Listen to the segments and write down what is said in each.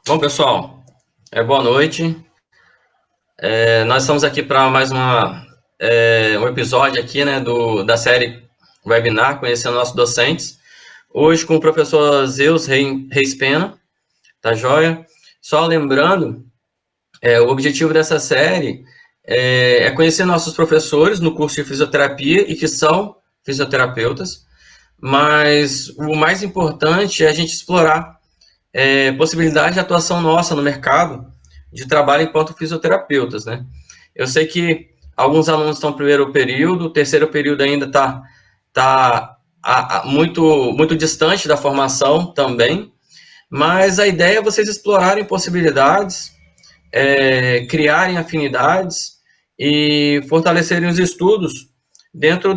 Bom, pessoal, boa noite. Nós estamos aqui para mais um episódio aqui, né, da série Webinar, Conhecendo Nossos Docentes. Hoje com o professor Zeus Reis Pena, tá joia? Só lembrando, o objetivo dessa série é conhecer nossos professores no curso de fisioterapia e que são fisioterapeutas, mas o mais importante é a gente explorar possibilidade de atuação nossa no mercado de trabalho enquanto fisioterapeutas, né? Eu sei que alguns alunos estão no primeiro período, o terceiro período ainda está muito distante da formação também, mas a ideia é vocês explorarem possibilidades, criarem afinidades e fortalecerem os estudos dentro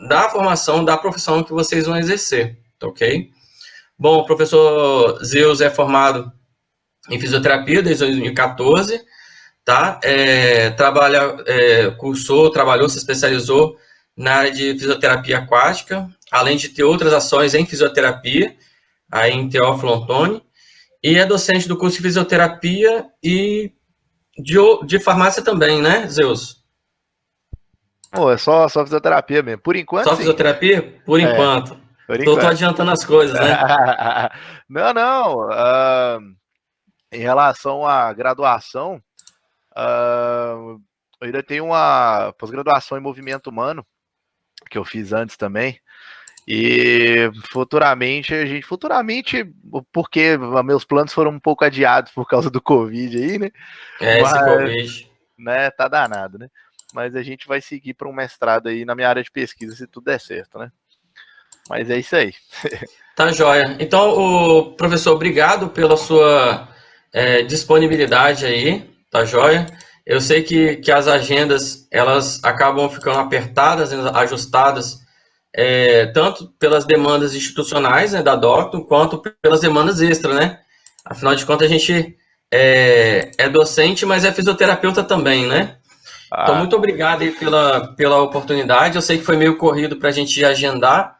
da formação, da profissão que vocês vão exercer, tá ok? Bom, o professor Zeus é formado em fisioterapia desde 2014, tá? Trabalhou, se especializou na área de fisioterapia aquática, além de ter outras ações em fisioterapia, aí em Teófilo Otoni, e é docente do curso de fisioterapia e de farmácia também, né, Zeus? Pô, é só fisioterapia mesmo. Por enquanto, Só sim. fisioterapia? Por É, enquanto. por Tô enquanto. adiantando as coisas, né? Não, não. Em relação à graduação, eu ainda tenho uma pós-graduação em movimento humano, que eu fiz antes também. E futuramente, porque meus planos foram um pouco adiados por causa do Covid aí, né? Esse Mas, Covid. né, tá danado, né? Mas a gente vai seguir para um mestrado aí na minha área de pesquisa, se tudo der certo, né? Mas é isso aí. Tá joia. Então, o professor, obrigado pela sua disponibilidade aí, tá joia? Eu sei que as agendas elas acabam ficando apertadas, ajustadas, tanto pelas demandas institucionais, né, da Docton, quanto pelas demandas extras, né? Afinal de contas, a gente é docente, mas é fisioterapeuta também, né? Então, Ah, muito obrigado aí pela oportunidade. Eu sei que foi meio corrido para a gente agendar,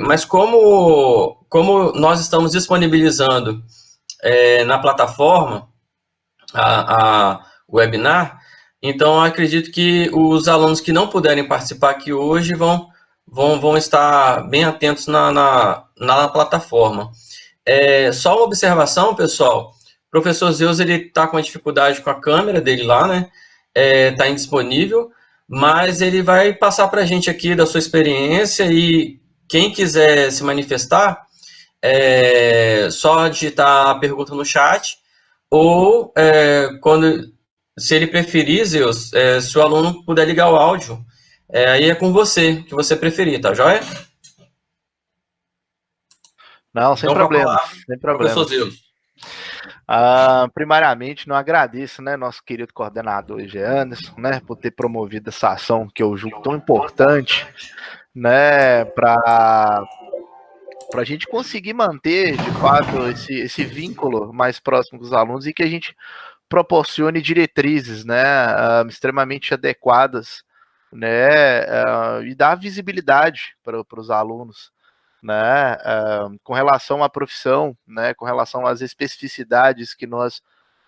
mas como nós estamos disponibilizando na plataforma a webinar, então eu acredito que os alunos que não puderem participar aqui hoje vão estar bem atentos na plataforma. Só uma observação, pessoal. O professor Zeus ele está com uma dificuldade com a câmera dele lá, né? Está indisponível, mas ele vai passar para a gente aqui da sua experiência e quem quiser se manifestar, só digitar a pergunta no chat ou se ele preferir, Zeus, se o aluno puder ligar o áudio, aí é com você, que você preferir, tá joia? não, sem Então, com a problemas, palavra, sem professor problemas. Zeus. Primariamente, não agradeço, né, nosso querido coordenador G. Anderson, né, por ter promovido essa ação que eu julgo tão importante, né, para a gente conseguir manter, de fato, esse vínculo mais próximo dos alunos e que a gente proporcione diretrizes, né, extremamente adequadas, né, e dar visibilidade para os alunos, né, com relação à profissão, né, com relação às especificidades que nós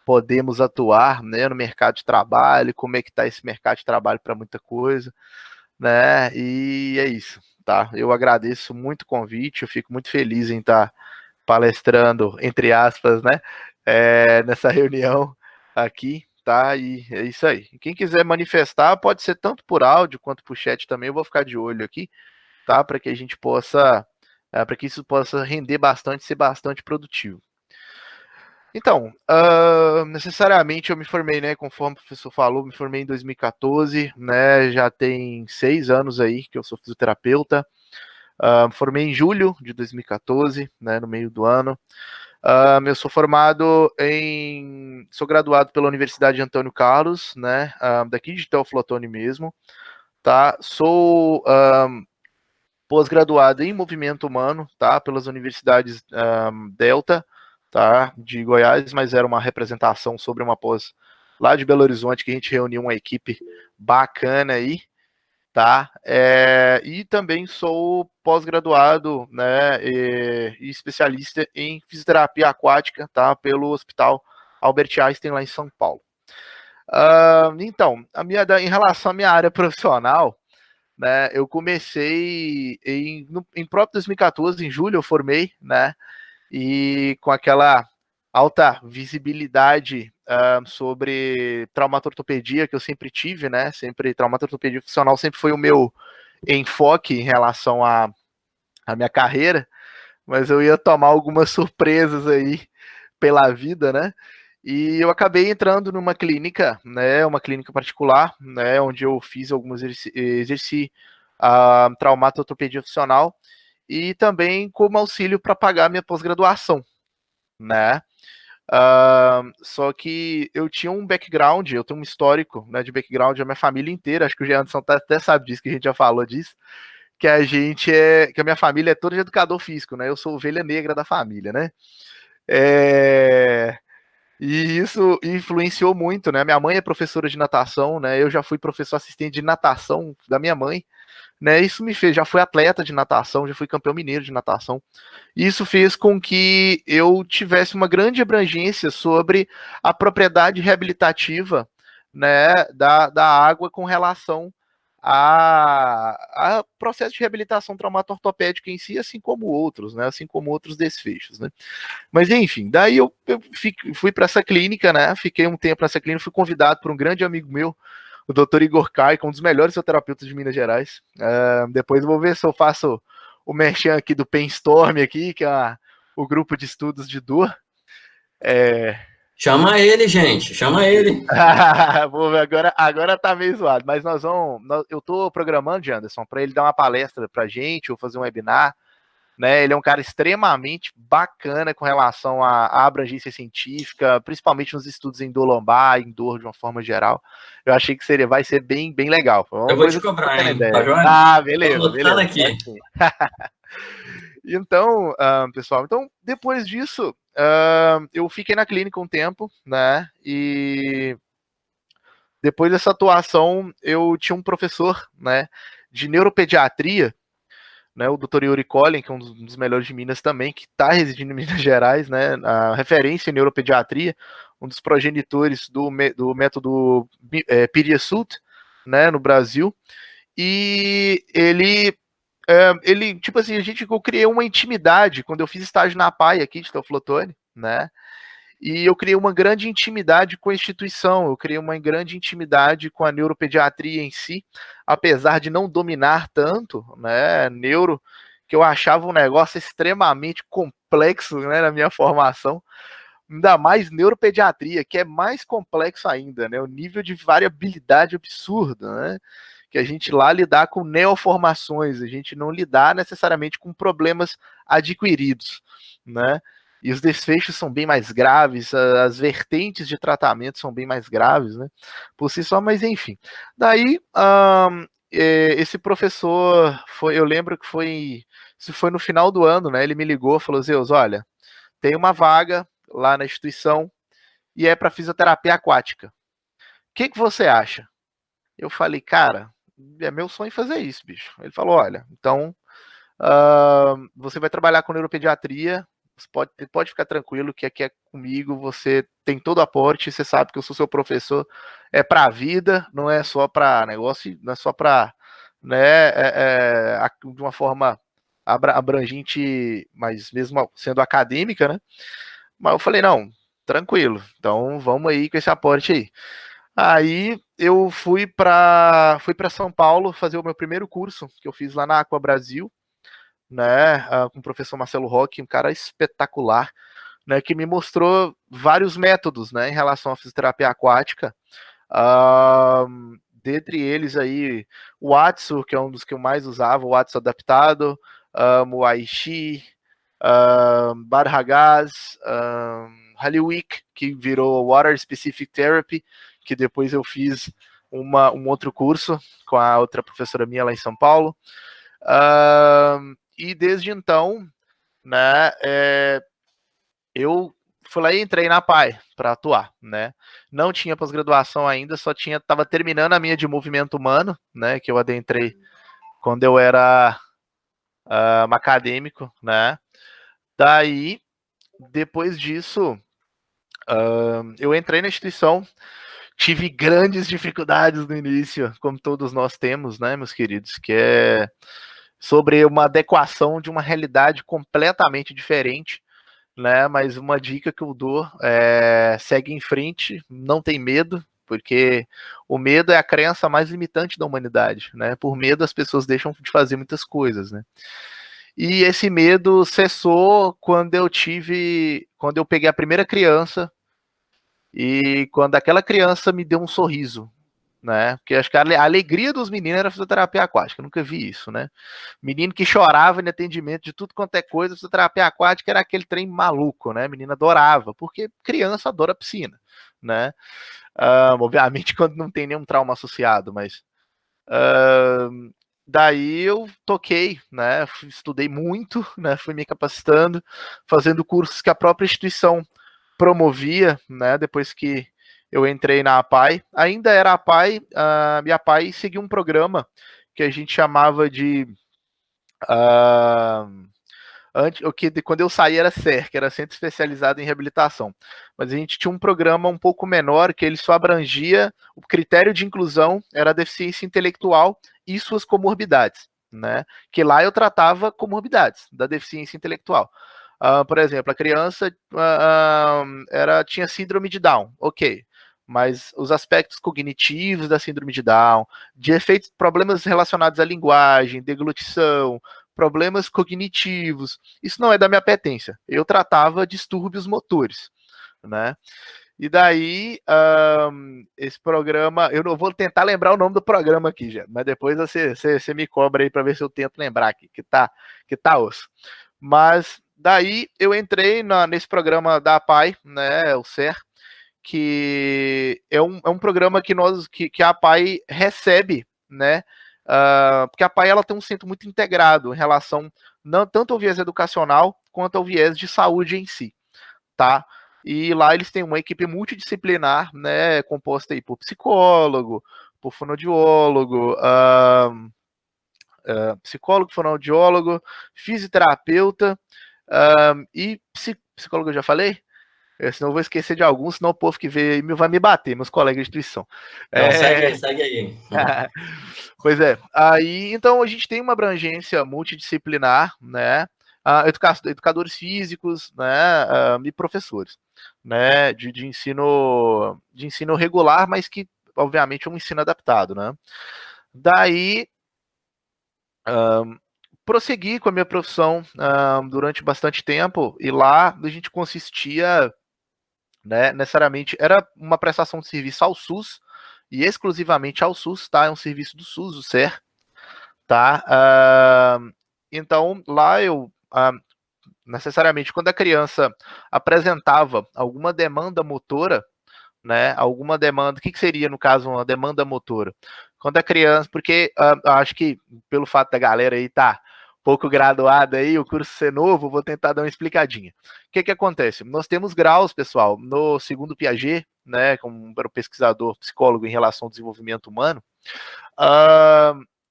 podemos atuar, né, no mercado de trabalho, como é que está esse mercado de trabalho para muita coisa, né, e é isso, tá? Eu agradeço muito o convite, eu fico muito feliz em estar palestrando, entre aspas, né, nessa reunião aqui, tá? E é isso aí. Quem quiser manifestar, pode ser tanto por áudio quanto por chat também, eu vou ficar de olho aqui, tá? Para que a gente possa, para que isso possa render bastante, ser bastante produtivo. Então, necessariamente eu me formei, né, conforme o professor falou, me formei em 2014, né, já tem 6 anos aí que eu sou fisioterapeuta, formei em julho de 2014, né, no meio do ano. Eu sou sou graduado pela Universidade de Antônio Carlos, né, daqui de Teófilo Otoni mesmo, tá? Sou pós-graduado em movimento humano, tá? Pelas universidades Delta, tá? De Goiás, mas era uma representação sobre uma pós lá de Belo Horizonte que a gente reuniu uma equipe bacana aí, tá? E também sou pós-graduado, né, e especialista em fisioterapia aquática, tá? Pelo Hospital Albert Einstein, lá em São Paulo. Então, em relação à minha área profissional, né, eu comecei em próprio 2014, em julho eu formei, né, e com aquela alta visibilidade sobre traumatortopedia que eu sempre tive, né, traumatortopedia funcional sempre foi o meu enfoque em relação à minha carreira, mas eu ia tomar algumas surpresas aí pela vida, né? E eu acabei entrando numa clínica, né, uma clínica particular, né, onde eu fiz alguns exerci a traumatortopedia funcional e também como auxílio para pagar minha pós-graduação, né? Só que eu tinha um background, eu tenho um histórico, né, de background da minha família inteira, acho que o Jean Anderson até sabe disso, que a gente já falou disso, que que a minha família é toda de educador físico, né? Eu sou ovelha negra da família, né? E isso influenciou muito, né? Minha mãe é professora de natação, né? Eu já fui professor assistente de natação da minha mãe, né? Isso me fez, já fui atleta de natação, já fui campeão mineiro de natação. Isso fez com que eu tivesse uma grande abrangência sobre a propriedade reabilitativa, né, da água com relação a processo de reabilitação traumato-ortopédica em si, assim como outros, né, assim como outros desfechos, né. Mas enfim, daí eu fui para essa clínica, né, fiquei um tempo nessa clínica, fui convidado por um grande amigo meu, o Dr. Igor Kai, que é um dos melhores fisioterapeutas de Minas Gerais. Depois eu vou ver se eu faço o merchan aqui do Painstorm aqui, que é o grupo de estudos de dor. Chama ele, gente, chama ele. Vou ver, agora tá meio zoado, mas eu tô programando, Anderson, para ele dar uma palestra pra gente, ou fazer um webinar, né? Ele é um cara extremamente bacana com relação à abrangência científica, principalmente nos estudos em dor lombar, em dor de uma forma geral. Eu achei que vai ser bem, bem legal. Foi uma Eu vou te coisa que eu tô cobrar, tendo hein? Tá ideia. joia? Ah, Tô beleza, anotando beleza. aqui. Então, pessoal, então depois disso, eu fiquei na clínica um tempo, né? E depois dessa atuação, eu tinha um professor, né, de neuropediatria, né, o Dr. Yuri Collin, que é um dos melhores de Minas também, que está residindo em Minas Gerais, né, a referência em neuropediatria, um dos progenitores do método Piriassult, né, no Brasil, e ele, tipo assim, eu criei uma intimidade quando eu fiz estágio na PAI aqui de Teoflotone, né, e eu criei uma grande intimidade com a instituição, eu criei uma grande intimidade com a neuropediatria em si, apesar de não dominar tanto, né, que eu achava um negócio extremamente complexo, né, na minha formação, ainda mais neuropediatria, que é mais complexo ainda, né, o nível de variabilidade absurda, né, que a gente lá lidar com neoformações, a gente não lidar necessariamente com problemas adquiridos, né, e os desfechos são bem mais graves, as vertentes de tratamento são bem mais graves, né, por si só, mas enfim. Daí, esse professor, eu lembro que isso foi no final do ano, né, ele me ligou, falou, Zeus, olha, tem uma vaga lá na instituição e é para fisioterapia aquática. O que você acha? Eu falei, cara, é meu sonho fazer isso, bicho. Ele falou, olha, então você vai trabalhar com neuropediatria, você pode ficar tranquilo que aqui é comigo, você tem todo o aporte, você sabe que eu sou seu professor, é para a vida, não é só para negócio, não é só para, né, de uma forma abrangente, mas mesmo sendo acadêmica, né? Mas eu falei, não, tranquilo, então vamos aí com esse aporte aí. Aí eu fui para São Paulo fazer o meu primeiro curso, que eu fiz lá na Aqua Brasil, né, com o professor Marcelo Roque, um cara espetacular, né, que me mostrou vários métodos, né, em relação à fisioterapia aquática, dentre eles aí o Atsu, que é um dos que eu mais usava, o Atsu adaptado, o Aichi, Barhagaz, Haliwick, que virou Water Specific Therapy, que depois eu fiz um outro curso com a outra professora minha lá em São Paulo. E desde então, né, eu fui lá e entrei na PAI para atuar, né? Não tinha pós-graduação ainda, estava terminando a minha de movimento humano, né? Que eu adentrei quando eu era acadêmico, né? Daí, depois disso, eu entrei na instituição, tive grandes dificuldades no início, como todos nós temos, né, meus queridos, que é sobre uma adequação de uma realidade completamente diferente, né? Mas uma dica que eu dou é segue em frente, não tem medo, porque o medo é a crença mais limitante da humanidade, né? Por medo as pessoas deixam de fazer muitas coisas, né? E esse medo cessou quando eu peguei a primeira criança e quando aquela criança me deu um sorriso, né? Porque acho que a alegria dos meninos era fisioterapia aquática, eu nunca vi isso, né? Menino que chorava em atendimento de tudo quanto é coisa, fisioterapia aquática era aquele trem maluco, né? A menina adorava, porque criança adora piscina, né? Obviamente quando não tem nenhum trauma associado, mas daí eu toquei, né? Estudei muito, né? Fui me capacitando, fazendo cursos que a própria instituição promovia, né? Depois que eu entrei na APAI, ainda era a APAI, e a APAI seguia um programa que a gente chamava de quando eu saí era CER, que era Centro Especializado em Reabilitação. Mas a gente tinha um programa um pouco menor, que ele só abrangia, o critério de inclusão era a deficiência intelectual e suas comorbidades, né? Que lá eu tratava comorbidades da deficiência intelectual. Por exemplo, a criança tinha síndrome de Down, ok. Mas os aspectos cognitivos da síndrome de Down, de efeitos, problemas relacionados à linguagem, deglutição, problemas cognitivos, isso não é da minha competência. Eu tratava distúrbios motores, né? E daí, esse programa, eu não vou tentar lembrar o nome do programa aqui, já, mas depois você me cobra aí para ver se eu tento lembrar aqui, que tá osso. Mas daí eu entrei nesse programa da APAI, né, o CER, que é um programa que a APAI recebe, né, porque a APAI ela tem um centro muito integrado em relação não tanto ao viés educacional quanto ao viés de saúde em si, tá? E lá eles têm uma equipe multidisciplinar, né, composta aí por psicólogo, por fonoaudiólogo, psicólogo, fonoaudiólogo, fisioterapeuta e psicólogo eu já falei? Senão eu vou esquecer de alguns, senão o povo que vê vai me bater, meus colegas de instituição. Não, segue aí. Pois é. Aí, então, a gente tem uma abrangência multidisciplinar, né? Educadores físicos, né? E professores, né? De ensino regular, mas que, obviamente, é um ensino adaptado, né? Daí, prossegui com a minha profissão durante bastante tempo, e lá a gente consistia, né, necessariamente, era uma prestação de serviço ao SUS, e exclusivamente ao SUS, tá? É um serviço do SUS, o SER, tá? Então, lá eu, necessariamente, quando a criança apresentava alguma demanda motora, né, alguma demanda, o que seria, no caso, uma demanda motora? Quando a criança, porque acho que pelo fato da galera aí tá pouco graduada aí, o curso ser novo, vou tentar dar uma explicadinha. O que acontece? Nós temos graus, pessoal, no segundo Piaget, né, como era o pesquisador psicólogo em relação ao desenvolvimento humano,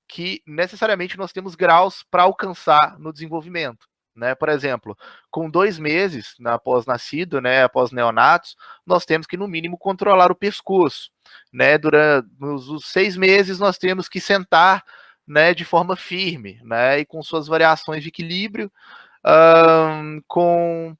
que necessariamente nós temos graus para alcançar no desenvolvimento. Né? Por exemplo, com 2 meses após nascido, né, após neonatos, nós temos que, no mínimo, controlar o pescoço. Né? Durante os 6 meses, nós temos que sentar, né, de forma firme, né, e com suas variações de equilíbrio, com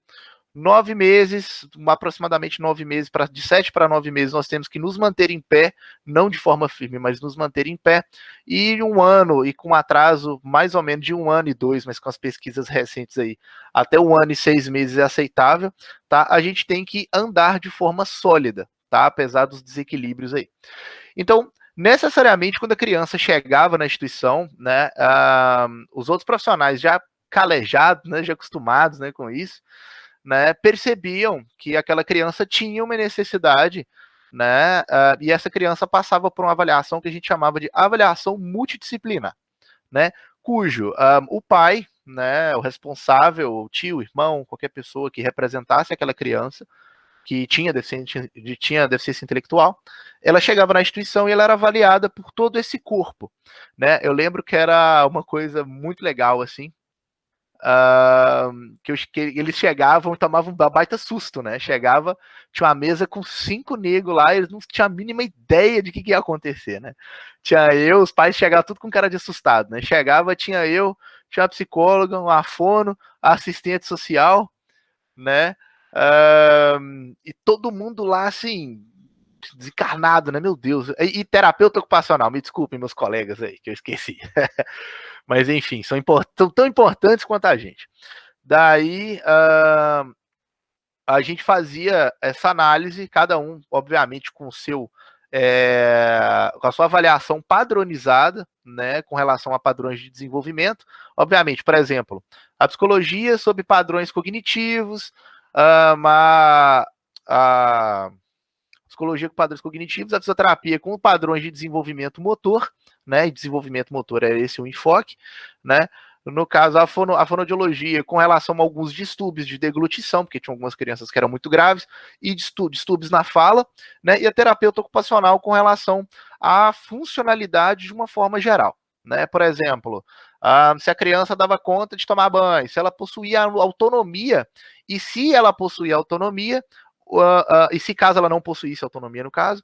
9 meses, aproximadamente 9 meses, de 7 para 9 meses, nós temos que nos manter em pé, não de forma firme, mas nos manter em pé, e 1 ano, e com atraso mais ou menos de 1 ano e 2, mas com as pesquisas recentes aí, até 1 ano e 6 meses é aceitável, tá? A gente tem que andar de forma sólida, tá? Apesar dos desequilíbrios aí. Então, necessariamente, quando a criança chegava na instituição, né, os outros profissionais já calejados, né, já acostumados, né, com isso, né, percebiam que aquela criança tinha uma necessidade, né, e essa criança passava por uma avaliação que a gente chamava de avaliação multidisciplinar, né, cujo o pai, né, o responsável, o tio, o irmão, qualquer pessoa que representasse aquela criança que tinha deficiência intelectual, ela chegava na instituição e ela era avaliada por todo esse corpo, né? Eu lembro que era uma coisa muito legal, assim, que eles chegavam e tomavam um baita susto, né? Chegava, tinha uma mesa com 5 negros lá, eles não tinham a mínima ideia de que ia acontecer, né? Tinha eu, os pais chegavam tudo com cara de assustado, né? Chegava, tinha eu, tinha a psicóloga, uma fono, a assistente social, né? E todo mundo lá, assim, desencarnado, né? Meu Deus. E terapeuta ocupacional, me desculpem, meus colegas aí, que eu esqueci. Mas, enfim, são tão importantes quanto a gente. Daí, a gente fazia essa análise, cada um, obviamente, com o seu. Com a sua avaliação padronizada, né, com relação a padrões de desenvolvimento. Obviamente, por exemplo, a psicologia sobre padrões cognitivos, a psicologia com padrões cognitivos, a fisioterapia com padrões de desenvolvimento motor, né? E desenvolvimento motor é esse o enfoque, né? No caso, a fonoaudiologia com relação a alguns distúrbios de deglutição, porque tinha algumas crianças que eram muito graves, e distúrbios na fala, né? E a terapeuta ocupacional com relação à funcionalidade de uma forma geral, né? Por exemplo, se a criança dava conta de tomar banho, se ela possuía autonomia, e se ela possuía autonomia, e se caso ela não possuísse autonomia, no caso,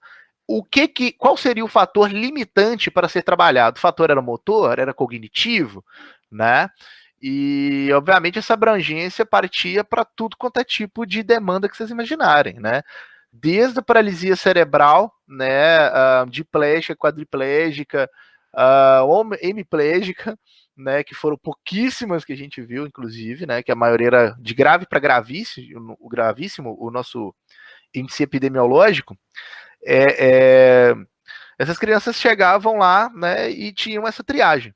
qual seria o fator limitante para ser trabalhado? O fator era motor, era cognitivo, né? E, obviamente, essa abrangência partia para tudo quanto é tipo de demanda que vocês imaginarem, né? Desde a paralisia cerebral, né, diplégica, quadriplégica, hemiplégica, né, que foram pouquíssimas que a gente viu, inclusive, né, que a maioria era de grave para gravíssimo, o nosso índice epidemiológico. Essas crianças chegavam lá, né, e tinham essa triagem,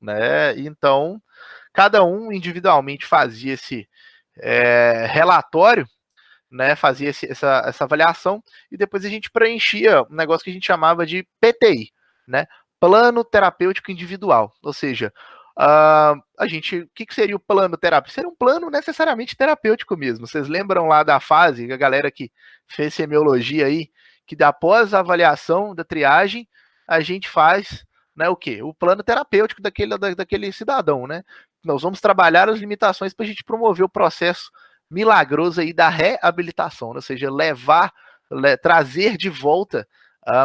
né? Então, cada um individualmente fazia esse relatório, né, fazia essa avaliação, e depois a gente preenchia um negócio que a gente chamava de PTI, né, plano terapêutico individual, ou seja, o que seria o plano terapêutico? Seria um plano necessariamente terapêutico mesmo. Vocês lembram lá da fase, a galera que fez semiologia aí, que após a avaliação da triagem, a gente faz, né, o quê? O plano terapêutico daquele cidadão, né? Nós vamos trabalhar as limitações para a gente promover o processo milagroso aí da reabilitação, né? Ou seja, trazer de volta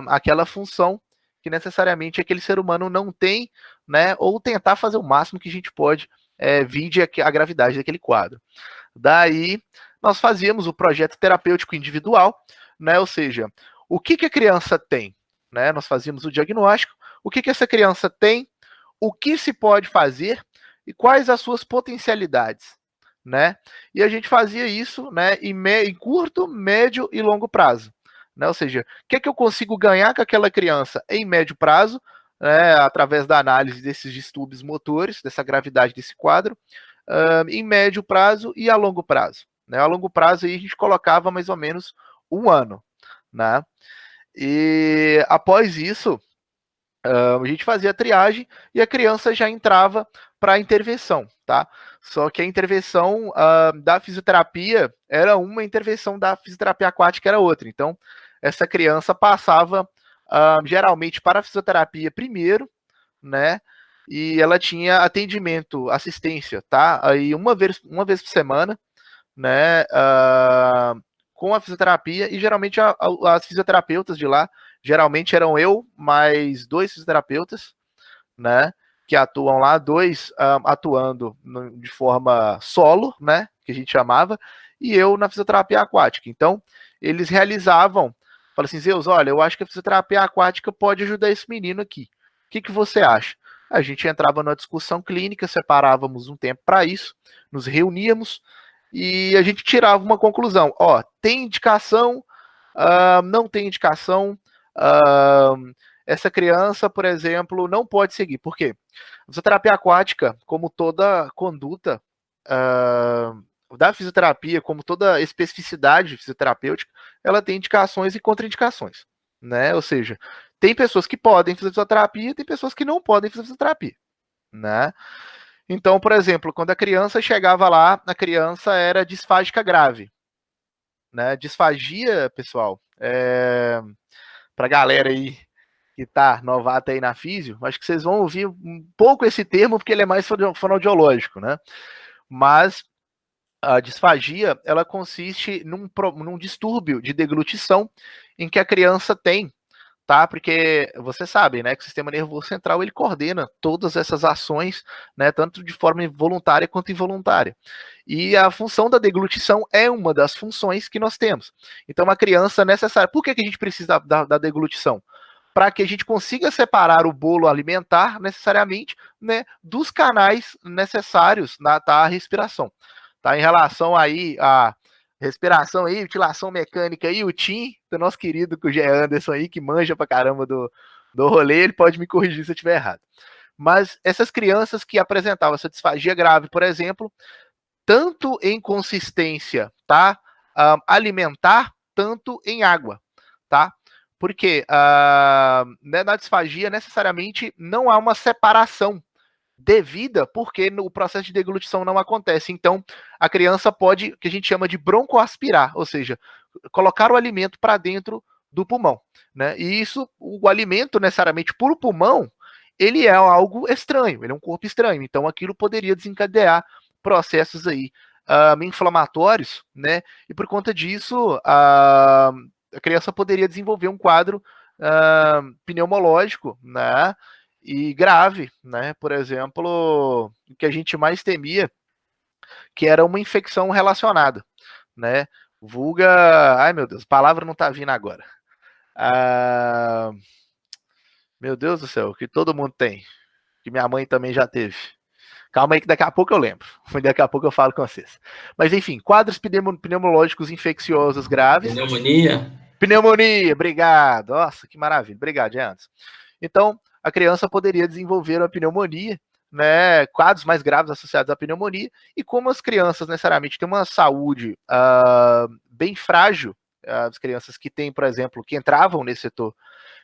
aquela função que necessariamente aquele ser humano não tem, né? Ou tentar fazer o máximo que a gente pode, vide a gravidade daquele quadro. Daí, nós fazíamos o projeto terapêutico individual, né? Ou seja, o que a criança tem, né? Nós fazíamos o diagnóstico, o que essa criança tem, o que se pode fazer e quais as suas potencialidades, né? E a gente fazia isso, né, em curto, médio e longo prazo, né? Ou seja, o que eu consigo ganhar com aquela criança em médio prazo, né, através da análise desses distúrbios motores, dessa gravidade desse quadro, em médio prazo e a longo prazo, né? A longo prazo aí a gente colocava mais ou menos 1 ano, né? E após isso, a gente fazia a triagem e a criança já entrava para a intervenção, tá? Só que a intervenção da fisioterapia era uma, a intervenção da fisioterapia aquática era outra. Então, essa criança passava geralmente para a fisioterapia primeiro, né? E ela tinha atendimento, assistência, tá? Aí uma vez por semana, né? Com a fisioterapia, e geralmente as fisioterapeutas de lá, geralmente eram eu mais 2 fisioterapeutas, né, que atuam lá, 2 atuando de forma solo, né, que a gente chamava, e eu na fisioterapia aquática. Então, eles realizavam, falaram assim, Zeus, olha, eu acho que a fisioterapia aquática pode ajudar esse menino aqui. O que você acha? A gente entrava numa discussão clínica, separávamos um tempo para isso, nos reuníamos, e a gente tirava uma conclusão. Ó, tem indicação, não tem indicação, essa criança, por exemplo, não pode seguir. Por quê? A fisioterapia aquática, como toda conduta da fisioterapia, como toda especificidade fisioterapêutica, ela tem indicações e contraindicações, né? Ou seja, tem pessoas que podem fazer fisioterapia, tem pessoas que não podem fazer fisioterapia, né? Então, por exemplo, quando a criança chegava lá, a criança era disfágica grave, né? Disfagia, pessoal, para a galera aí que tá novata aí na físio, acho que vocês vão ouvir um pouco esse termo, porque ele é mais fonoaudiológico, né? Mas a disfagia, ela consiste num distúrbio de deglutição em que a criança tem, tá? Porque você sabe, né, que o sistema nervoso central ele coordena todas essas ações, né, tanto de forma voluntária quanto involuntária. E a função da deglutição é uma das funções que nós temos. Então, uma criança necessária. Por que a gente precisa da deglutição? Para que a gente consiga separar o bolo alimentar necessariamente, né, dos canais necessários na respiração. Tá? Em relação aí a respiração aí, ventilação mecânica aí, o Tim, do nosso querido que o Gé Anderson aí, que manja pra caramba do rolê, ele pode me corrigir se eu estiver errado. Mas essas crianças que apresentavam essa disfagia grave, por exemplo, tanto em consistência, tá? Alimentar, tanto em água, tá? Porque na disfagia, necessariamente, não há uma separação devida, porque o processo de deglutição não acontece. Então, a criança pode, que a gente chama de broncoaspirar, ou seja, colocar o alimento para dentro do pulmão, né? E isso, o alimento necessariamente por pulmão, ele é algo estranho, ele é um corpo estranho. Então, aquilo poderia desencadear processos aí inflamatórios, né? E por conta disso, a criança poderia desenvolver um quadro pneumológico, né? E grave, né? Por exemplo, o que a gente mais temia, que era uma infecção relacionada, né? Vulga, ai meu Deus, a palavra não tá vindo agora. Meu Deus do céu, que todo mundo tem, que minha mãe também já teve. Calma aí que daqui a pouco eu lembro. Daqui a pouco eu falo com vocês. Mas enfim, quadros pneumológicos infecciosos graves. Pneumonia. Pneumonia, obrigado. Nossa, que maravilha. Obrigado, Jans. Então, a criança poderia desenvolver uma pneumonia, né, quadros mais graves associados à pneumonia, e como as crianças necessariamente têm uma saúde bem frágil, as crianças que têm, por exemplo, que entravam nesse setor,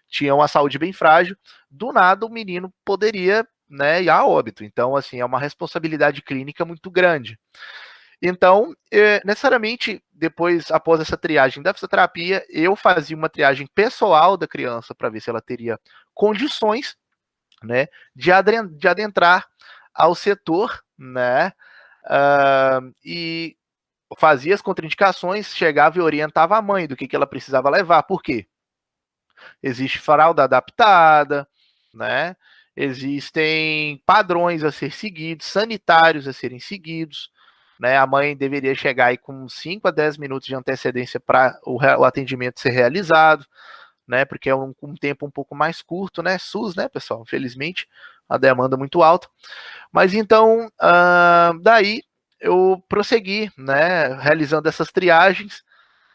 tinham uma saúde bem frágil, do nada o menino poderia, né, ir a óbito. Então, assim, é uma responsabilidade clínica muito grande. Então, necessariamente, depois, após essa triagem da fisioterapia, eu fazia uma triagem pessoal da criança para ver se ela teria condições, né, de adentrar ao setor, né, e fazia as contraindicações, chegava e orientava a mãe do que ela precisava levar. Por quê? Existe fralda adaptada, né, existem padrões a ser seguidos, sanitários a serem seguidos, né, a mãe deveria chegar aí com 5 a 10 minutos de antecedência para o atendimento ser realizado, né, porque é um tempo um pouco mais curto, né, SUS, né, pessoal, infelizmente, a demanda muito alta. Mas então, daí eu prossegui, né, realizando essas triagens,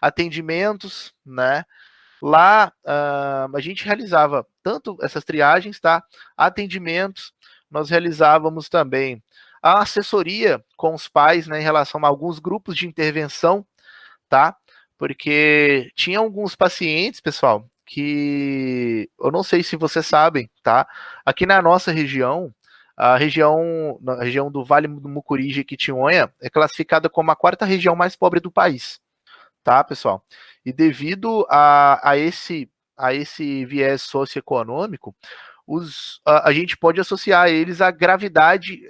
atendimentos, né, lá a gente realizava tanto essas triagens, tá, atendimentos, nós realizávamos também a assessoria com os pais, né, em relação a alguns grupos de intervenção, tá, porque tinha alguns pacientes, pessoal, que eu não sei se vocês sabem, tá? Aqui na nossa região, na região do Vale do Mucuri, Jequitinhonha, é classificada como a quarta região mais pobre do país, tá, pessoal? E devido a esse viés socioeconômico, a gente pode associar eles à gravidade,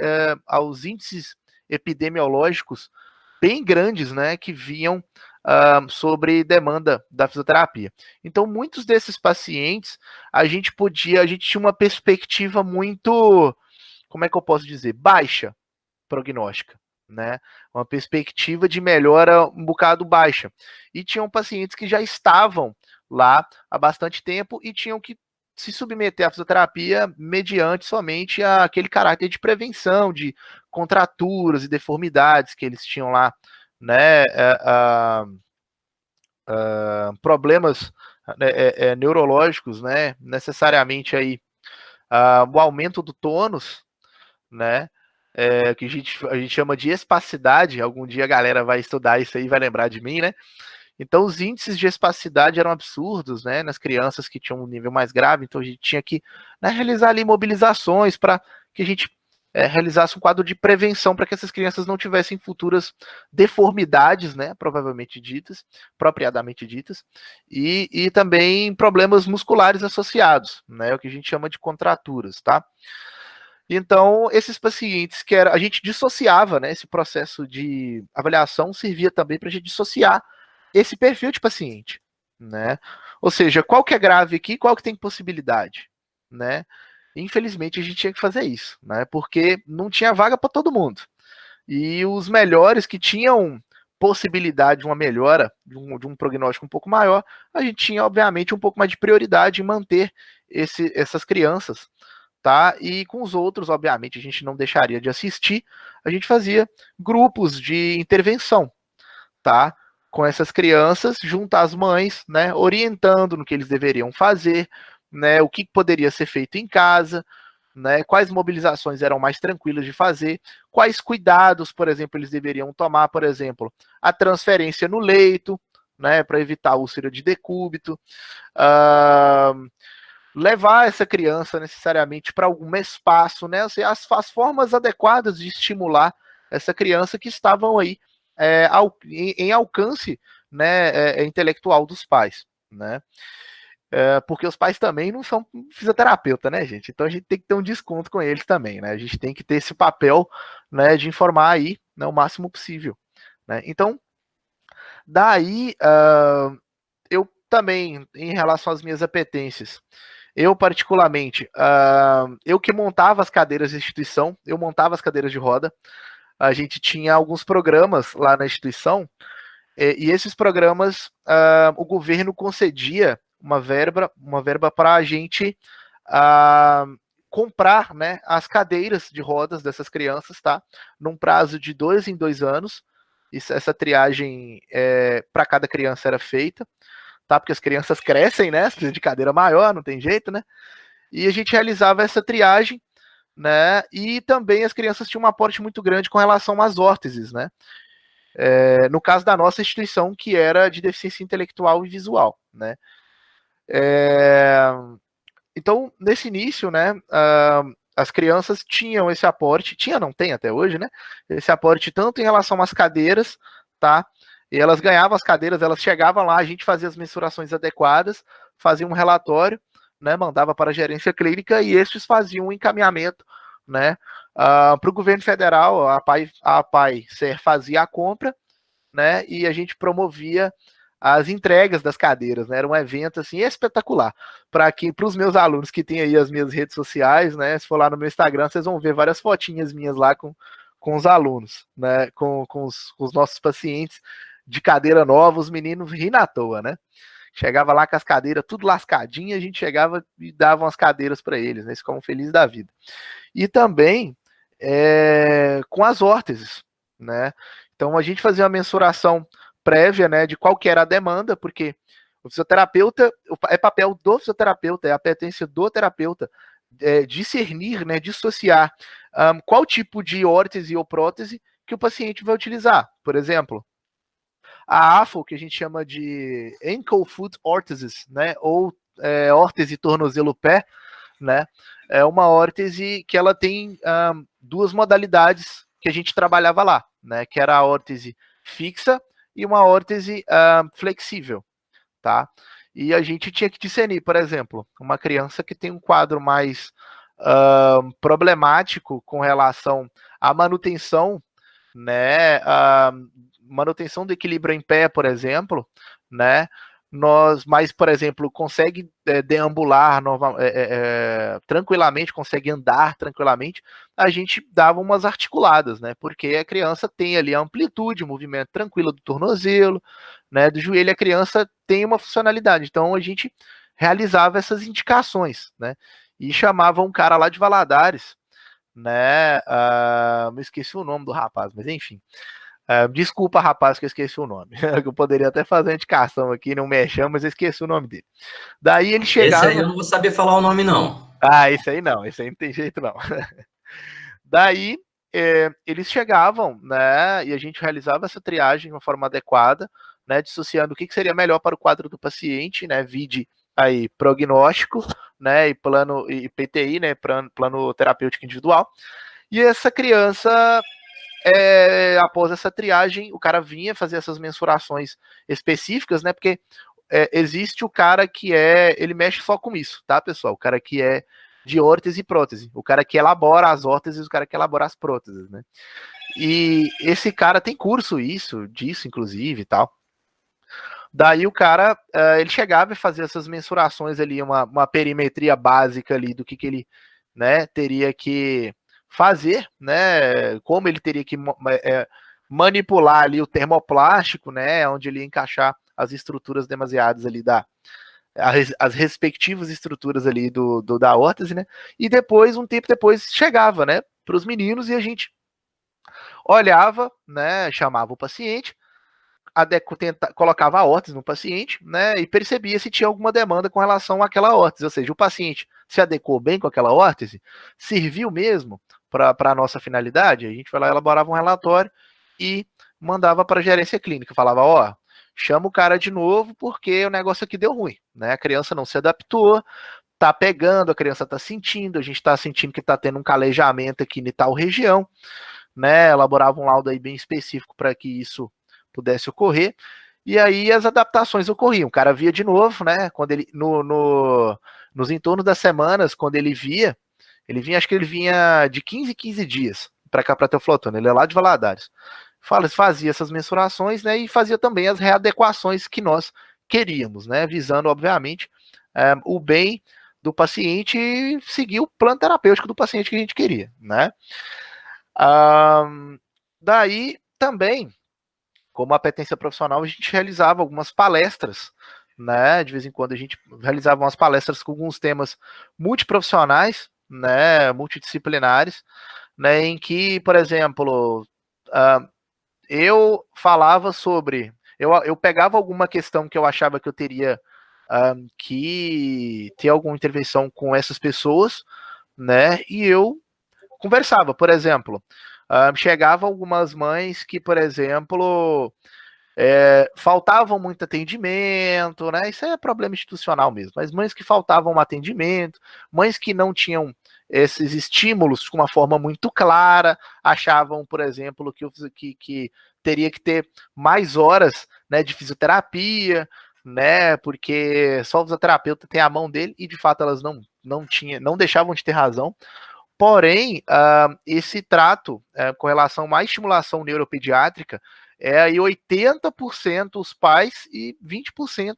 aos índices epidemiológicos bem grandes, né, que vinham sobre demanda da fisioterapia. Então, muitos desses pacientes, a gente tinha uma perspectiva muito, como é que eu posso dizer, baixa prognóstica, né? Uma perspectiva de melhora um bocado baixa. E tinham pacientes que já estavam lá há bastante tempo e tinham que se submeter à fisioterapia mediante somente aquele caráter de prevenção de contraturas e deformidades que eles tinham lá, né? Problemas neurológicos, né? Necessariamente aí o aumento do tônus, né? Que a gente chama de espacidade. Algum dia a galera vai estudar isso aí e vai lembrar de mim, né? Então, os índices de espacidade eram absurdos, né? Nas crianças que tinham um nível mais grave. Então, a gente tinha que, né, realizar ali mobilizações para que a gente realizasse um quadro de prevenção para que essas crianças não tivessem futuras deformidades, né, propriamente ditas, e também problemas musculares associados, né, o que a gente chama de contraturas, tá? Então, esses pacientes que a gente dissociava, né, esse processo de avaliação servia também para a gente dissociar esse perfil de paciente, né? Ou seja, qual que é grave aqui, qual que tem possibilidade, né? Infelizmente, a gente tinha que fazer isso, né? Porque não tinha vaga para todo mundo. E os melhores que tinham possibilidade de uma melhora, de um prognóstico um pouco maior, a gente tinha, obviamente, um pouco mais de prioridade em manter essas crianças, tá? E com os outros, obviamente, a gente não deixaria de assistir, a gente fazia grupos de intervenção, tá? Com essas crianças, junto às mães, né? Orientando no que eles deveriam fazer, né? O que poderia ser feito em casa, né? Quais mobilizações eram mais tranquilas de fazer, quais cuidados, por exemplo, eles deveriam tomar, por exemplo, a transferência no leito, né? Para evitar úlcera de decúbito. Levar essa criança necessariamente para algum espaço, né? As formas adequadas de estimular essa criança que estavam aí em alcance, né, intelectual dos pais, né? Porque os pais também não são fisioterapeuta, né, gente? Então a gente tem que ter um desconto com eles também, né? A gente tem que ter esse papel, né, de informar aí, né, o máximo possível, né? Então, daí eu também, em relação às minhas apetências, eu, particularmente, eu que montava as cadeiras de instituição, eu montava as cadeiras de roda, a gente tinha alguns programas lá na instituição, e esses programas, o governo concedia uma verba para a gente comprar, né, as cadeiras de rodas dessas crianças, tá? Num prazo de 2 em 2 anos, essa triagem para cada criança era feita, tá? Porque as crianças crescem, né? Precisa de cadeira maior, não tem jeito, né? E a gente realizava essa triagem, né? E também as crianças tinham um aporte muito grande com relação às órteses, né? No caso da nossa instituição, que era de deficiência intelectual e visual, né? Então, nesse início, né? As crianças tinham esse aporte, não tem até hoje, né? Esse aporte tanto em relação às cadeiras, tá? E elas ganhavam as cadeiras, elas chegavam lá, a gente fazia as mensurações adequadas, fazia um relatório, né, mandava para a gerência clínica e estes faziam um encaminhamento, né, para o governo federal, a PAI-SER fazia a compra, né, e a gente promovia as entregas das cadeiras, né, era um evento assim espetacular. Para os meus alunos que têm aí as minhas redes sociais, né, se for lá no meu Instagram, vocês vão ver várias fotinhas minhas lá com os alunos, né, com os nossos pacientes de cadeira nova, os meninos rindo à toa, né? Chegava lá com as cadeiras tudo lascadinha, a gente chegava e dava umas cadeiras para eles, né? Eles ficavam felizes da vida. E também com as órteses, né? Então a gente fazia uma mensuração prévia, né, de qual que era a demanda, porque o fisioterapeuta, é papel do fisioterapeuta, é a competência do terapeuta discernir, né, dissociar qual tipo de órtese ou prótese que o paciente vai utilizar. Por exemplo, a AFO, que a gente chama de Ankle Foot Orthesis, né, ou órtese tornozelo-pé, né, é uma órtese que ela tem duas modalidades que a gente trabalhava lá, né, que era a órtese fixa e uma órtese flexível, tá? E a gente tinha que discernir, por exemplo, uma criança que tem um quadro mais problemático com relação à manutenção, né, manutenção do equilíbrio em pé, por exemplo, né, mas, por exemplo, consegue deambular tranquilamente, consegue andar tranquilamente, a gente dava umas articuladas, né, porque a criança tem ali a amplitude, movimento tranquilo do tornozelo, né, do joelho, a criança tem uma funcionalidade, então a gente realizava essas indicações, né, e chamava um cara lá de Valadares, né, me esqueci o nome do rapaz, mas enfim, desculpa, rapaz, que eu esqueci o nome. Eu poderia até fazer uma indicação aqui, não me chama, mas eu esqueci o nome dele. Daí ele chegava. Esse aí eu não vou saber falar o nome, não. Esse aí não tem jeito não. Daí eles chegavam, né, e a gente realizava essa triagem de uma forma adequada, né, dissociando o que seria melhor para o quadro do paciente, né, vide aí prognóstico, né, e plano e PTI, né, plano terapêutico individual. E essa criança, após essa triagem, o cara vinha fazer essas mensurações específicas, né? Porque existe o cara que ele mexe só com isso, tá, pessoal? O cara que é de órtese e prótese, o cara que elabora as órteses, o cara que elabora as próteses, né? E esse cara tem curso disso, inclusive, e tal. Daí o cara, ele chegava e fazia essas mensurações ali, uma perimetria básica ali do que ele, né, teria que fazer, né, como ele teria que manipular ali o termoplástico, né, onde ele ia encaixar as estruturas demasiadas ali as respectivas estruturas ali da órtese, né, e depois, um tempo depois, chegava, né, para os meninos e a gente olhava, né, chamava o paciente, colocava a órtese no paciente, né, e percebia se tinha alguma demanda com relação àquela órtese, ou seja, o paciente se adequou bem com aquela órtese, serviu mesmo para a nossa finalidade, a gente foi lá, elaborava um relatório e mandava para a gerência clínica, falava, ó, chama o cara de novo porque o negócio aqui deu ruim, né, a criança não se adaptou, tá pegando, a criança tá sentindo, a gente tá sentindo que tá tendo um calejamento aqui em tal região, né, elaborava um laudo aí bem específico para que isso pudesse ocorrer, e aí as adaptações ocorriam. O cara via de novo, né? Quando ele nos entornos das semanas, quando ele vinha, acho que ele vinha de 15 em 15 dias para cá, para Teoflotone, ele é lá de Valadares. Fazia essas mensurações, né? E fazia também as readequações que nós queríamos, né? Visando, obviamente, o bem do paciente e seguir o plano terapêutico do paciente que a gente queria, né? Daí também, como apetência profissional, a gente realizava algumas palestras, né? De vez em quando a gente realizava umas palestras com alguns temas multiprofissionais, né? Multidisciplinares, né? Em que, por exemplo, eu falava sobre. Eu pegava alguma questão que eu achava que eu teria que ter alguma intervenção com essas pessoas, né? E eu conversava, por exemplo. Chegava algumas mães que, por exemplo, faltavam muito atendimento, né? Isso é problema institucional mesmo, mas mães que faltavam atendimento, mães que não tinham esses estímulos de uma forma muito clara, achavam, por exemplo, que teria que ter mais horas, né, de fisioterapia, né? Porque só o fisioterapeuta tem a mão dele e de fato elas não deixavam de ter razão. Porém, esse trato com relação à estimulação neuropediátrica é aí 80% os pais e 20%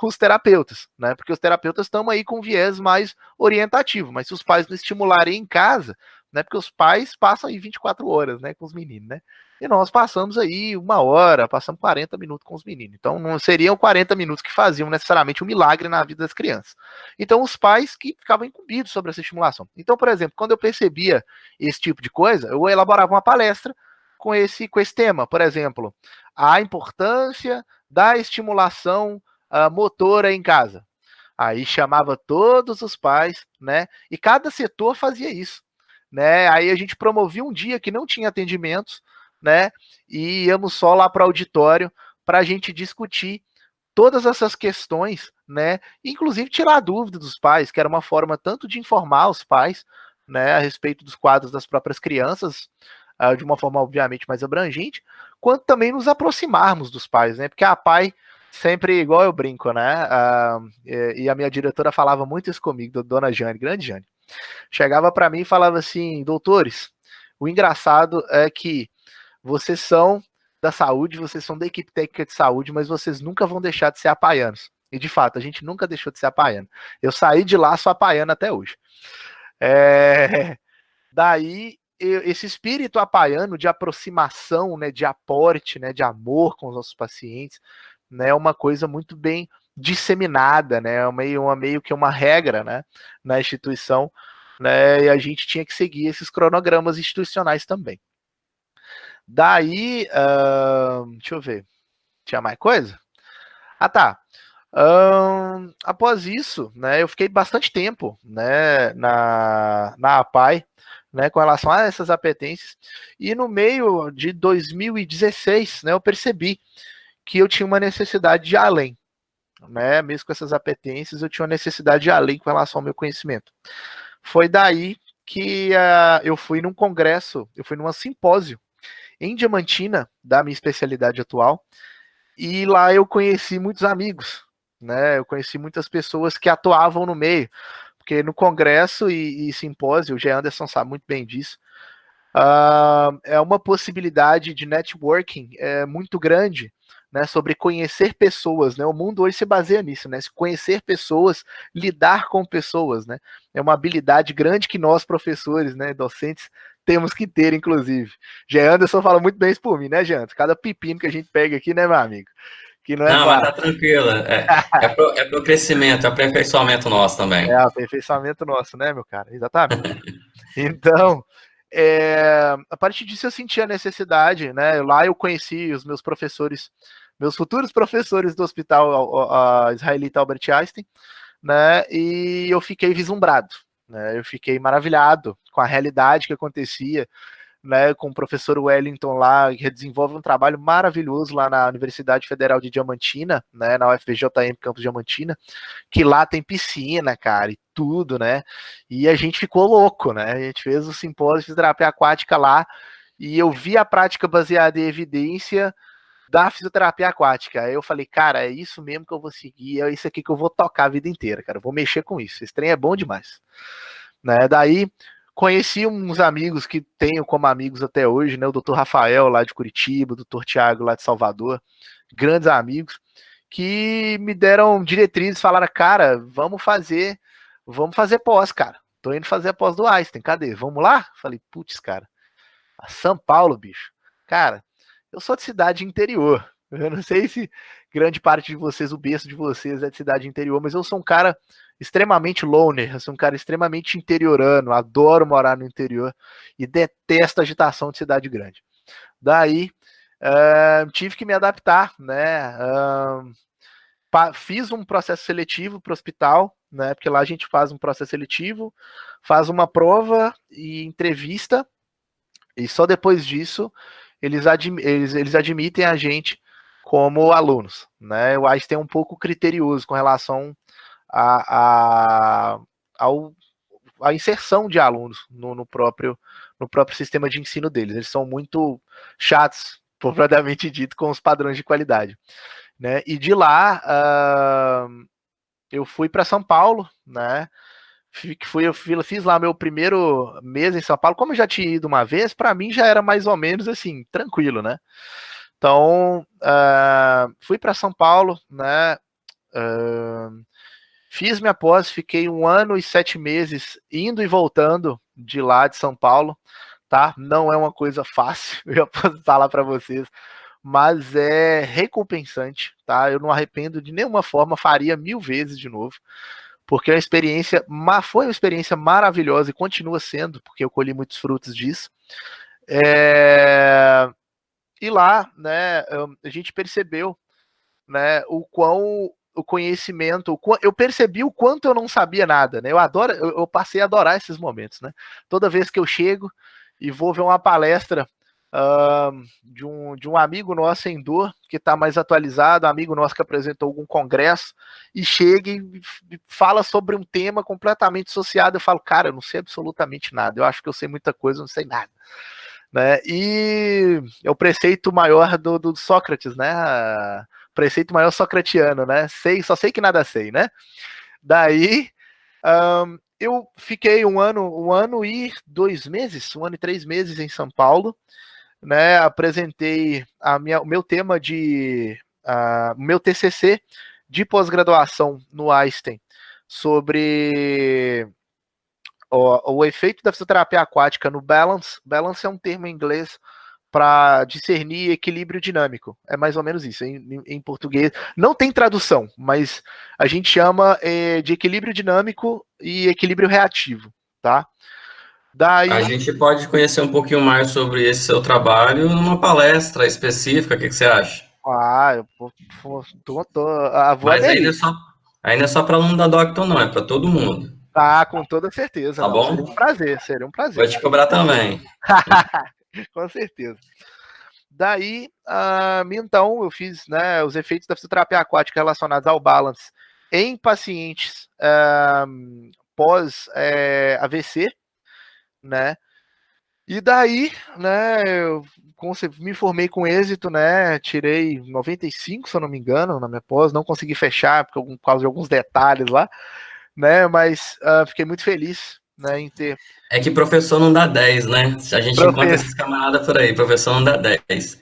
os terapeutas, né? Porque os terapeutas estão aí com viés mais orientativo, mas se os pais não estimularem em casa, né? Porque os pais passam aí 24 horas, né, com os meninos, né? E nós passamos aí 1 hora, passamos 40 minutos com os meninos. Então não seriam 40 minutos que faziam necessariamente um milagre na vida das crianças. Então os pais que ficavam incumbidos sobre essa estimulação. Então, por exemplo, quando eu percebia esse tipo de coisa, eu elaborava uma palestra com esse tema, por exemplo, a importância da estimulação motora em casa. Aí chamava todos os pais, né? E cada setor fazia isso, né? Aí a gente promovia um dia que não tinha atendimentos, né? E íamos só lá para o auditório para a gente discutir todas essas questões, né? Inclusive tirar a dúvida dos pais, que era uma forma tanto de informar os pais, né, a respeito dos quadros das próprias crianças, de uma forma obviamente mais abrangente, quanto também nos aproximarmos dos pais, né? Porque a pai sempre, igual eu brinco, né? E a minha diretora falava muito isso comigo, dona Jane, grande Jane. Chegava para mim e falava assim, doutores, o engraçado é que vocês são da saúde, vocês são da equipe técnica de saúde, mas vocês nunca vão deixar de ser apaianos. E de fato, a gente nunca deixou de ser apaiano. Eu saí de lá, sou apaiano até hoje. Daí, esse espírito apaiano de aproximação, né, de aporte, né, de amor com os nossos pacientes, né, é uma coisa muito bem disseminada, né, meio que uma regra, né, na instituição, né, e a gente tinha que seguir esses cronogramas institucionais também. Daí, deixa eu ver, tinha mais coisa? Ah, tá. Após isso, né, eu fiquei bastante tempo, né, na APAE, né, com relação a essas apetências, e no meio de 2016, né, eu percebi que eu tinha uma necessidade de ir além, né, mesmo com essas apetências, eu tinha uma necessidade de ir além com relação ao meu conhecimento. Foi daí que eu fui num congresso, eu fui num simpósio em Diamantina, da minha especialidade atual, e lá eu conheci muitos amigos, né? Eu conheci muitas pessoas que atuavam no meio, porque no congresso e simpósio, o G. Anderson sabe muito bem disso, é uma possibilidade de networking muito grande, né, sobre conhecer pessoas, né? O mundo hoje se baseia nisso, né? Conhecer pessoas, lidar com pessoas, né? É uma habilidade grande que nós, professores, né, docentes, temos que ter, inclusive. Jean Anderson fala muito bem isso por mim, né, Jean? Cada pepino que a gente pega aqui, né, meu amigo? Que não é Não, mas tá fácil. tranquilo. É pro crescimento, é aperfeiçoamento nosso também. É aperfeiçoamento nosso, né, meu cara? Exatamente. Então, a partir disso eu senti a necessidade, né? Lá eu conheci os meus professores, meus futuros professores do hospital israelita Albert Einstein, né? E eu fiquei vislumbrado, né? Eu fiquei maravilhado com a realidade que acontecia, né, com o professor Wellington lá, que desenvolve um trabalho maravilhoso lá na Universidade Federal de Diamantina, né, na UFVJM Campus Diamantina, que lá tem piscina, cara, e tudo, né, e a gente ficou louco, né, a gente fez o simpósio de terapia aquática lá, e eu vi a prática baseada em evidência da fisioterapia aquática. Aí eu falei, cara, é isso mesmo que eu vou seguir, é isso aqui que eu vou tocar a vida inteira, cara, eu vou mexer com isso, esse trem é bom demais, né, daí conheci uns amigos que tenho como amigos até hoje, né? O Dr. Rafael lá de Curitiba, o Dr. Tiago lá de Salvador, grandes amigos, que me deram diretrizes, falaram, cara, vamos fazer pós, cara. Tô indo fazer a pós do Einstein, cadê? Vamos lá? Falei, putz, cara, São Paulo, bicho. Cara, eu sou de cidade interior. Eu não sei se grande parte de vocês, o berço de vocês é de cidade interior, mas eu sou um cara extremamente loner, eu sou um cara extremamente interiorano, adoro morar no interior e detesto a agitação de cidade grande. Daí, tive que me adaptar, né? Fiz um processo seletivo para o hospital, né? Porque lá a gente faz um processo seletivo, faz uma prova e entrevista, e só depois disso eles admitem a gente como alunos, né? O Einstein é um pouco criterioso com relação a, a, ao, a inserção de alunos no próprio sistema de ensino deles. Eles são muito chatos, propriamente dito, com os padrões de qualidade, né? E de lá eu fui para São Paulo, né? Eu fiz lá meu primeiro mês em São Paulo. Como eu já tinha ido uma vez, para mim já era mais ou menos assim, tranquilo, né? Então, fui para São Paulo, né? Fiz minha pós, fiquei 1 ano e 7 meses indo e voltando de lá de São Paulo, tá? Não é uma coisa fácil, eu já posso falar para vocês, mas é recompensante, tá? Eu não arrependo de nenhuma forma, faria 1000 vezes de novo, porque foi uma experiência maravilhosa e continua sendo, porque eu colhi muitos frutos disso. E lá, né, a gente percebeu, né, o conhecimento, eu percebi o quanto eu não sabia nada, né? Eu passei a adorar esses momentos, né? Toda vez que eu chego e vou ver uma palestra de um amigo nosso em dor, que está mais atualizado, amigo nosso que apresentou algum congresso, e chega e fala sobre um tema completamente associado, eu falo, cara, eu não sei absolutamente nada, eu acho que eu sei muita coisa, eu não sei nada. Né? E é o preceito maior do Sócrates, né? Preceito maior socratiano, né? Só sei que nada sei, né? Daí eu fiquei 1 ano e 2 meses, 1 ano e 3 meses em São Paulo, né? Apresentei o meu tema o meu TCC de pós-graduação no Einstein sobre o efeito da fisioterapia aquática no balance. Balance é um termo em inglês para discernir equilíbrio dinâmico. É mais ou menos isso, em português. Não tem tradução, mas a gente chama de equilíbrio dinâmico e equilíbrio reativo, tá? Daí... A gente pode conhecer um pouquinho mais sobre esse seu trabalho numa palestra específica, o que você acha? eu vou Mas aderir. ainda é só para aluno da Docton, não, é para todo mundo. Ah, com toda certeza, Tá não. bom? Seria um prazer, seria um Vou prazer. te cobrar também. Com certeza. Daí, então, eu fiz, né, os efeitos da fisioterapia aquática relacionados ao balance em pacientes pós AVC, né? E daí, né, eu me formei com êxito, né? Tirei 95, se eu não me engano, na minha pós, não consegui fechar por causa de alguns detalhes lá, né? Mas fiquei muito feliz, né, em ter É que professor não dá 10, né? A gente encontra professor. esses camaradas por aí, professor não dá 10.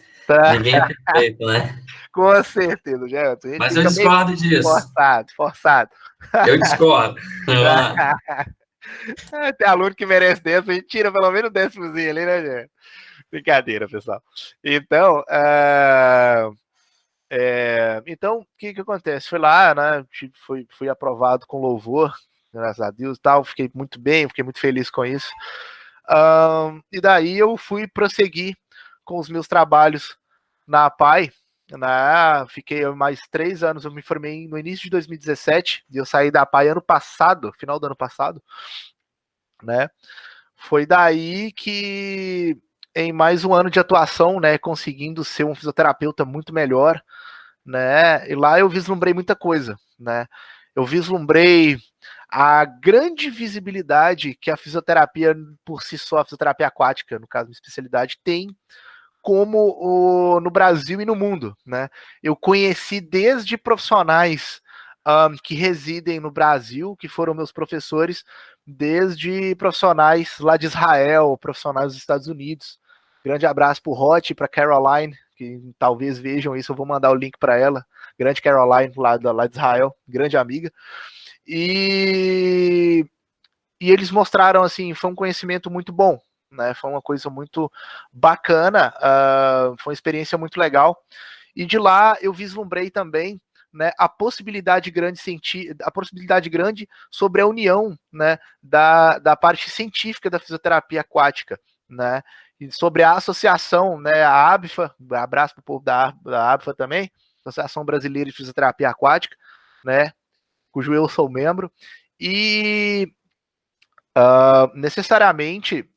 Ninguém é perfeito, né? Com certeza, Gerson. A gente Mas eu fica meio discordo disso. forçado. Eu discordo. Vamos lá. Tem aluno que merece 10, a gente tira pelo menos 10 ali, né, Gerson? Brincadeira, pessoal. Então, então, o que acontece? Fui lá, né? Fui aprovado com louvor, graças a Deus, tal. Fiquei muito bem, fiquei muito feliz com isso. E daí eu fui prosseguir com os meus trabalhos na APAE. Fiquei mais 3 anos, eu me formei no início de 2017 e eu saí da APAE ano passado, final do ano passado, né? Foi daí que, em mais um ano de atuação, né, conseguindo ser um fisioterapeuta muito melhor, né? E lá eu vislumbrei muita coisa, né? Eu vislumbrei a grande visibilidade que a fisioterapia por si só, a fisioterapia aquática, no caso minha especialidade, tem no Brasil e no mundo, né? Eu conheci desde profissionais que residem no Brasil, que foram meus professores, desde profissionais lá de Israel, profissionais dos Estados Unidos. Grande abraço para o Hot e para Caroline, que talvez vejam isso, eu vou mandar o link para ela. Grande Caroline, lá de Israel, grande amiga. E eles mostraram, assim, foi um conhecimento muito bom, né? Foi uma coisa muito bacana, foi uma experiência muito legal. E de lá eu vislumbrei também, né, a possibilidade grande sobre a união, né, da parte científica da fisioterapia aquática, né? E sobre a associação, né, a ABFA, abraço para o povo da ABFA também, Associação Brasileira de Fisioterapia Aquática, né, cujo eu sou membro, e necessariamente,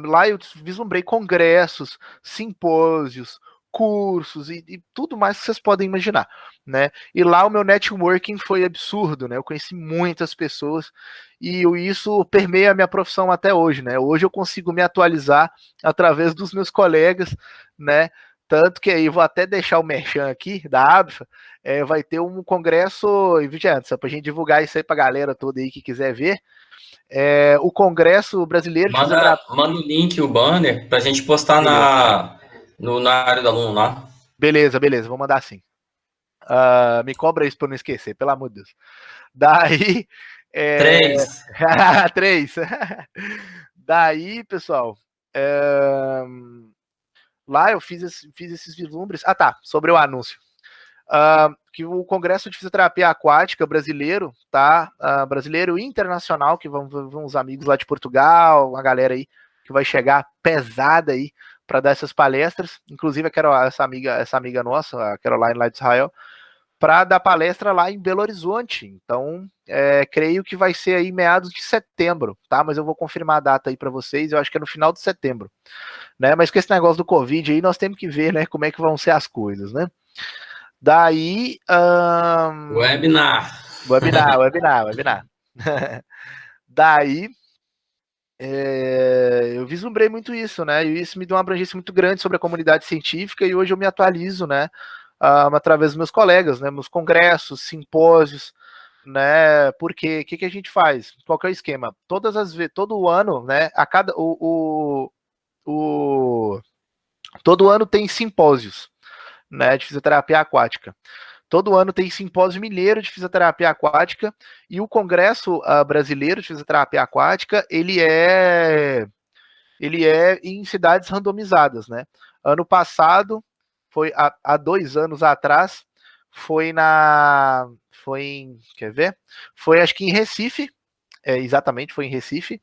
lá eu vislumbrei congressos, simpósios, cursos e tudo mais que vocês podem imaginar, né? E lá o meu networking foi absurdo, né? Eu conheci muitas pessoas e isso permeia a minha profissão até hoje, né? Hoje eu consigo me atualizar através dos meus colegas, né? Tanto que aí vou até deixar o merchan aqui da ABFA, vai ter um congresso em só para a gente divulgar isso aí para a galera toda aí que quiser ver. O Congresso Brasileiro de Fisioterapia. Manda o link, o banner, pra gente postar Beleza, na área do aluno lá. beleza, vou mandar sim. Me cobra isso para eu não esquecer, pelo amor de Deus. Daí. 3. 3. Daí, pessoal. Lá eu fiz esses vislumbres. Tá, sobre o anúncio. Que o Congresso de Fisioterapia Aquática brasileiro, tá? Brasileiro e internacional, que vão uns amigos lá de Portugal, uma galera aí que vai chegar pesada aí para dar essas palestras. Inclusive, essa amiga nossa, a Caroline lá de Israel, para dar palestra lá em Belo Horizonte. Então, creio que vai ser aí meados de setembro, tá? Mas eu vou confirmar a data aí para vocês. Eu acho que é no final de setembro, né? Mas com esse negócio do Covid aí, nós temos que ver, né, como é que vão ser as coisas, né? Daí. Webinar. Webinar. Daí. Eu vislumbrei muito isso, né? E isso me deu uma abrangência muito grande sobre a comunidade científica e hoje eu me atualizo, né? Através dos meus colegas, né? Meus congressos, simpósios, né? Porque o que a gente faz? Qual que é o esquema? Todo ano, né? Todo ano tem simpósios, né? De fisioterapia aquática. Todo ano tem simpósio mineiro de fisioterapia aquática e o Congresso Brasileiro de Fisioterapia Aquática, ele é em cidades randomizadas, né? Ano passado, foi há 2 anos atrás, quer ver? Foi acho que em Recife, exatamente, foi em Recife,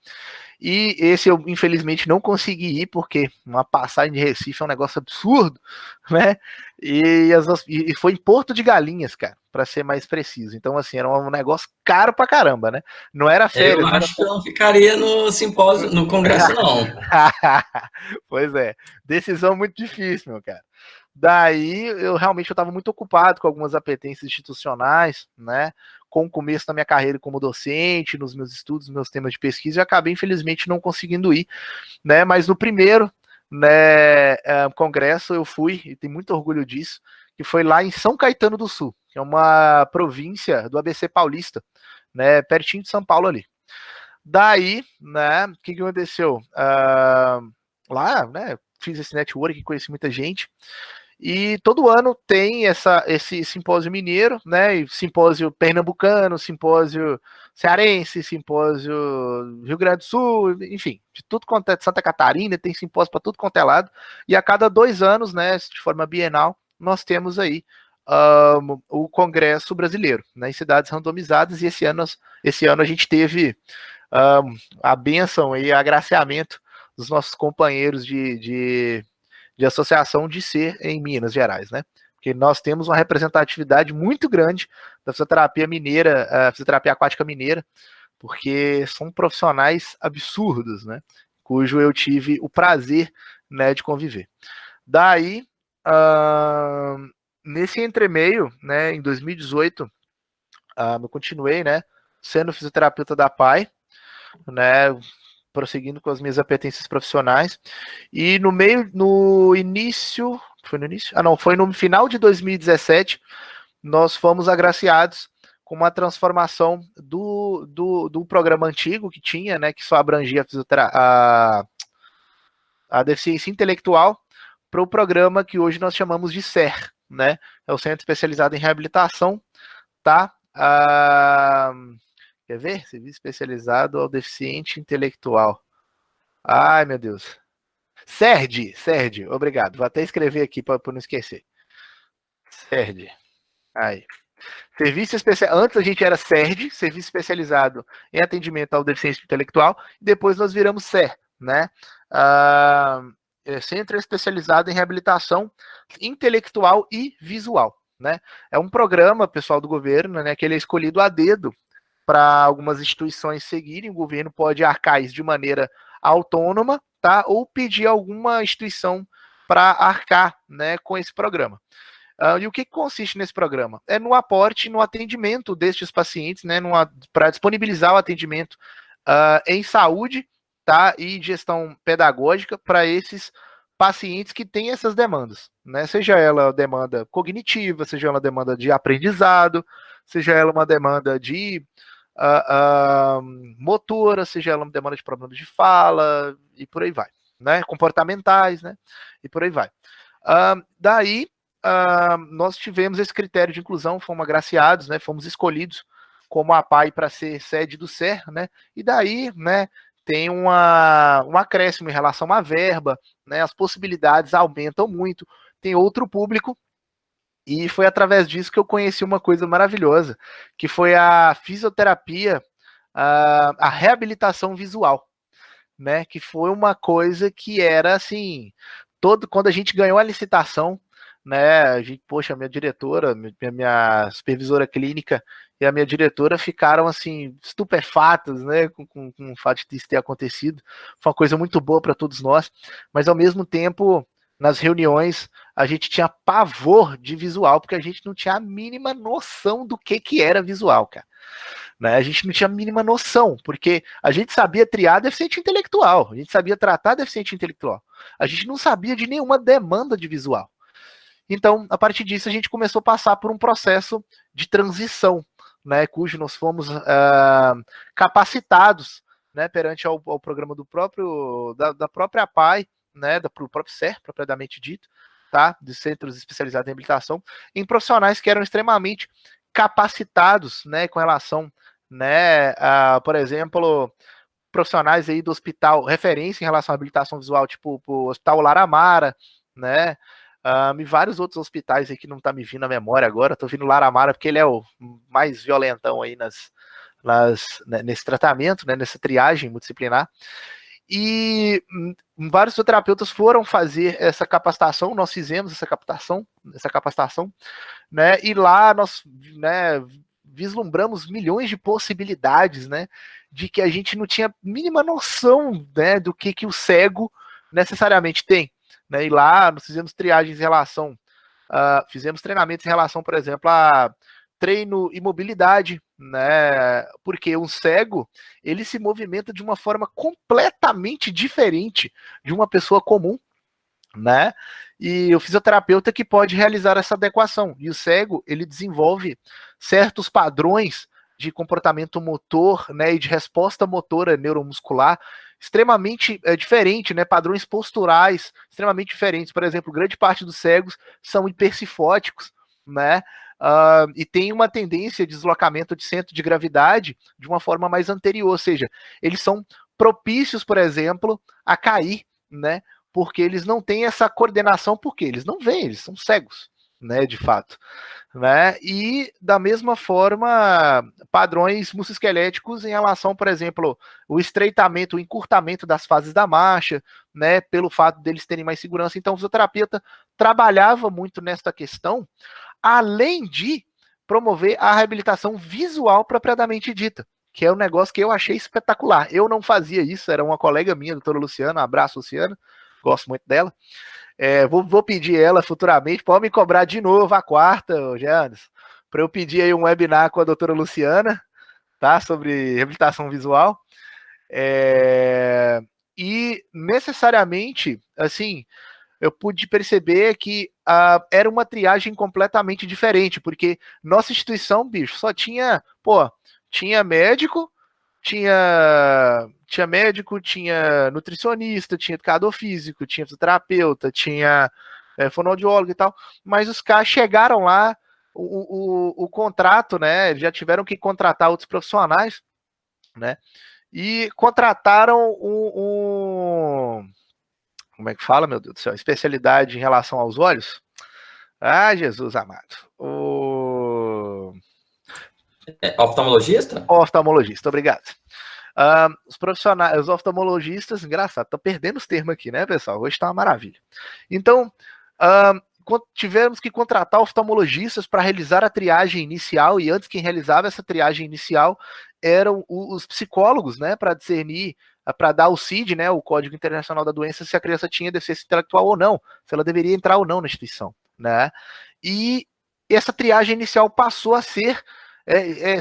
e esse eu infelizmente não consegui ir, porque uma passagem de Recife é um negócio absurdo, né? E foi em Porto de Galinhas, cara, para ser mais preciso. Então, assim, era um negócio caro pra caramba, né? Não era férias. Eu acho que eu não ficaria no simpósio, no congresso, não. Pois é, decisão muito difícil, meu cara. Daí eu realmente estava muito ocupado com algumas apetências institucionais, né? Com o começo da minha carreira como docente, nos meus estudos, nos meus temas de pesquisa, e acabei, infelizmente, não conseguindo ir, né? Mas no primeiro, né, congresso eu fui, e tenho muito orgulho disso, que foi lá em São Caetano do Sul, que é uma província do ABC Paulista, né? Pertinho de São Paulo ali. Daí, né, o que aconteceu? Lá, né, fiz esse network, conheci muita gente, e todo ano tem esse simpósio mineiro, né? E simpósio pernambucano, simpósio cearense, simpósio Rio Grande do Sul, enfim, de tudo quanto é de Santa Catarina, tem simpósio para tudo quanto é lado. E a cada 2 anos, né, de forma bienal, nós temos aí o Congresso Brasileiro, né, em cidades randomizadas. E esse ano a gente teve a bênção e agraciamento dos nossos companheiros de associação de ser em Minas Gerais, né? Porque nós temos uma representatividade muito grande da fisioterapia mineira, a fisioterapia aquática mineira, porque são profissionais absurdos, né? Cujo eu tive o prazer, né, de conviver. Daí, nesse entremeio, né, em 2018, eu continuei, né, sendo fisioterapeuta da PAI, né, prosseguindo com as minhas apetências profissionais. E no início, foi no início? Não, foi no final de 2017, nós fomos agraciados com uma transformação do programa antigo que tinha, né, que só abrangia a deficiência intelectual, para o programa que hoje nós chamamos de SER, né, é o Centro Especializado em Reabilitação, tá? Quer ver? Serviço especializado ao deficiente intelectual. Ai, meu Deus. SERD, obrigado. Vou até escrever aqui para não esquecer. SERD. Aí. Serviço especial. Antes a gente era SERD, Serviço Especializado em Atendimento ao Deficiente Intelectual, e depois nós viramos SER, né? Centro Especializado em Reabilitação Intelectual e Visual, né? É um programa, pessoal do governo, né, que ele é escolhido a dedo para algumas instituições seguirem. O governo pode arcar isso de maneira autônoma, tá? Ou pedir alguma instituição para arcar, né, com esse programa. E o que consiste nesse programa? É no aporte, no atendimento destes pacientes, né, para disponibilizar o atendimento em saúde, tá, e gestão pedagógica para esses pacientes que têm essas demandas, né? Seja ela demanda cognitiva, seja ela demanda de aprendizado, seja ela uma demanda de motora, seja ela uma demanda de problemas de fala, e por aí vai, né? Comportamentais, né? E por aí vai. Daí, nós tivemos esse critério de inclusão, fomos agraciados, né? Fomos escolhidos como a PAI para ser sede do SER, né? E daí, né, tem um acréscimo em relação à verba, né? As possibilidades aumentam muito, tem outro público. E foi através disso que eu conheci uma coisa maravilhosa, que foi a fisioterapia, a reabilitação visual, né? Que foi uma coisa que era assim, quando a gente ganhou a licitação, né? A gente, poxa, a minha diretora, minha supervisora clínica e a minha diretora ficaram assim estupefatas, né? Com o fato disso ter acontecido. Foi uma coisa muito boa para todos nós, mas ao mesmo tempo, nas reuniões, a gente tinha pavor de visual, porque a gente não tinha a mínima noção do que era visual, cara. Né? A gente não tinha a mínima noção, porque a gente sabia triar deficiente intelectual, a gente sabia tratar deficiente intelectual, a gente não sabia de nenhuma demanda de visual. Então, a partir disso, a gente começou a passar por um processo de transição, né, cujo nós fomos capacitados, né, perante ao programa da própria PAI, né, do próprio SER, propriamente dito, tá, de Centros Especializados em Reabilitação, em profissionais que eram extremamente capacitados, né, com relação, né, por exemplo, profissionais aí do hospital, referência em relação à habilitação visual, tipo o Hospital Laramara, né, e vários outros hospitais aí que não tá me vindo à memória agora. Tô vindo Laramara porque ele é o mais violentão aí nesse tratamento, né, nessa triagem multidisciplinar. E vários fisioterapeutas foram fazer essa capacitação, nós fizemos essa capacitação, né, e lá nós, né, vislumbramos milhões de possibilidades, né, de que a gente não tinha mínima noção, né, do que o cego necessariamente tem, né, e lá nós fizemos triagens em relação fizemos treinamentos em relação, por exemplo, a treino e mobilidade, né? Porque um cego, ele se movimenta de uma forma completamente diferente de uma pessoa comum, né? E o fisioterapeuta que pode realizar essa adequação. E o cego, ele desenvolve certos padrões de comportamento motor, né, e de resposta motora neuromuscular extremamente diferente, né, padrões posturais extremamente diferentes. Por exemplo, grande parte dos cegos são hipercifóticos, né, e tem uma tendência de deslocamento de centro de gravidade de uma forma mais anterior, ou seja, eles são propícios, por exemplo, a cair, né, porque eles não têm essa coordenação, porque eles não veem, eles são cegos, né, de fato, né, e da mesma forma, padrões musculoesqueléticos em relação, por exemplo, o estreitamento, o encurtamento das fases da marcha, né, pelo fato deles terem mais segurança. Então, o fisioterapeuta trabalhava muito nessa questão, além de promover a reabilitação visual propriamente dita, que é um negócio que eu achei espetacular. Eu não fazia isso, era uma colega minha, a doutora Luciana, abraço, Luciana, gosto muito dela. Vou pedir ela futuramente, pode me cobrar de novo a quarta, Giannis, para eu pedir aí um webinar com a doutora Luciana, tá? Sobre reabilitação visual. E necessariamente, assim, eu pude perceber que era uma triagem completamente diferente, porque nossa instituição, bicho, só tinha, tinha médico, tinha médico, tinha nutricionista, tinha educador físico, tinha fisioterapeuta, tinha fonoaudiólogo e tal, mas os caras chegaram lá, o contrato, né, já tiveram que contratar outros profissionais, né, e contrataram como é que fala, meu Deus do céu, especialidade em relação aos olhos. Ah, Jesus amado. Oftalmologista? Oftalmologista, obrigado. Os profissionais, os oftalmologistas, engraçado, tô perdendo os termos aqui, né, pessoal? Hoje tá uma maravilha. Então, tivemos que contratar oftalmologistas para realizar a triagem inicial, e antes quem realizava essa triagem inicial eram os psicólogos, né, para discernir, para dar o CID, né, o Código Internacional da Doença, se a criança tinha deficiência intelectual ou não, se ela deveria entrar ou não na instituição, né? E essa triagem inicial passou a ser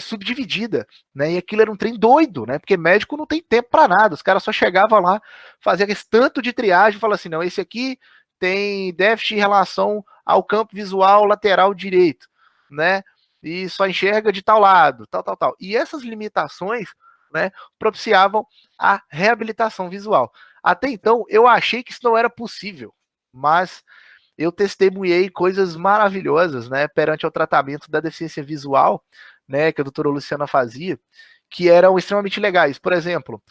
subdividida, né? E aquilo era um trem doido, né? Porque médico não tem tempo para nada. Os caras só chegavam lá, faziam esse tanto de triagem, e falavam assim, não, esse aqui tem déficit em relação ao campo visual lateral direito, né? E só enxerga de tal lado, tal. E essas limitações, né, propiciavam a reabilitação visual. Até então, eu achei que isso não era possível, mas eu testemunhei coisas maravilhosas, né, perante o tratamento da deficiência visual, né, que a doutora Luciana fazia, que eram extremamente legais. Por exemplo,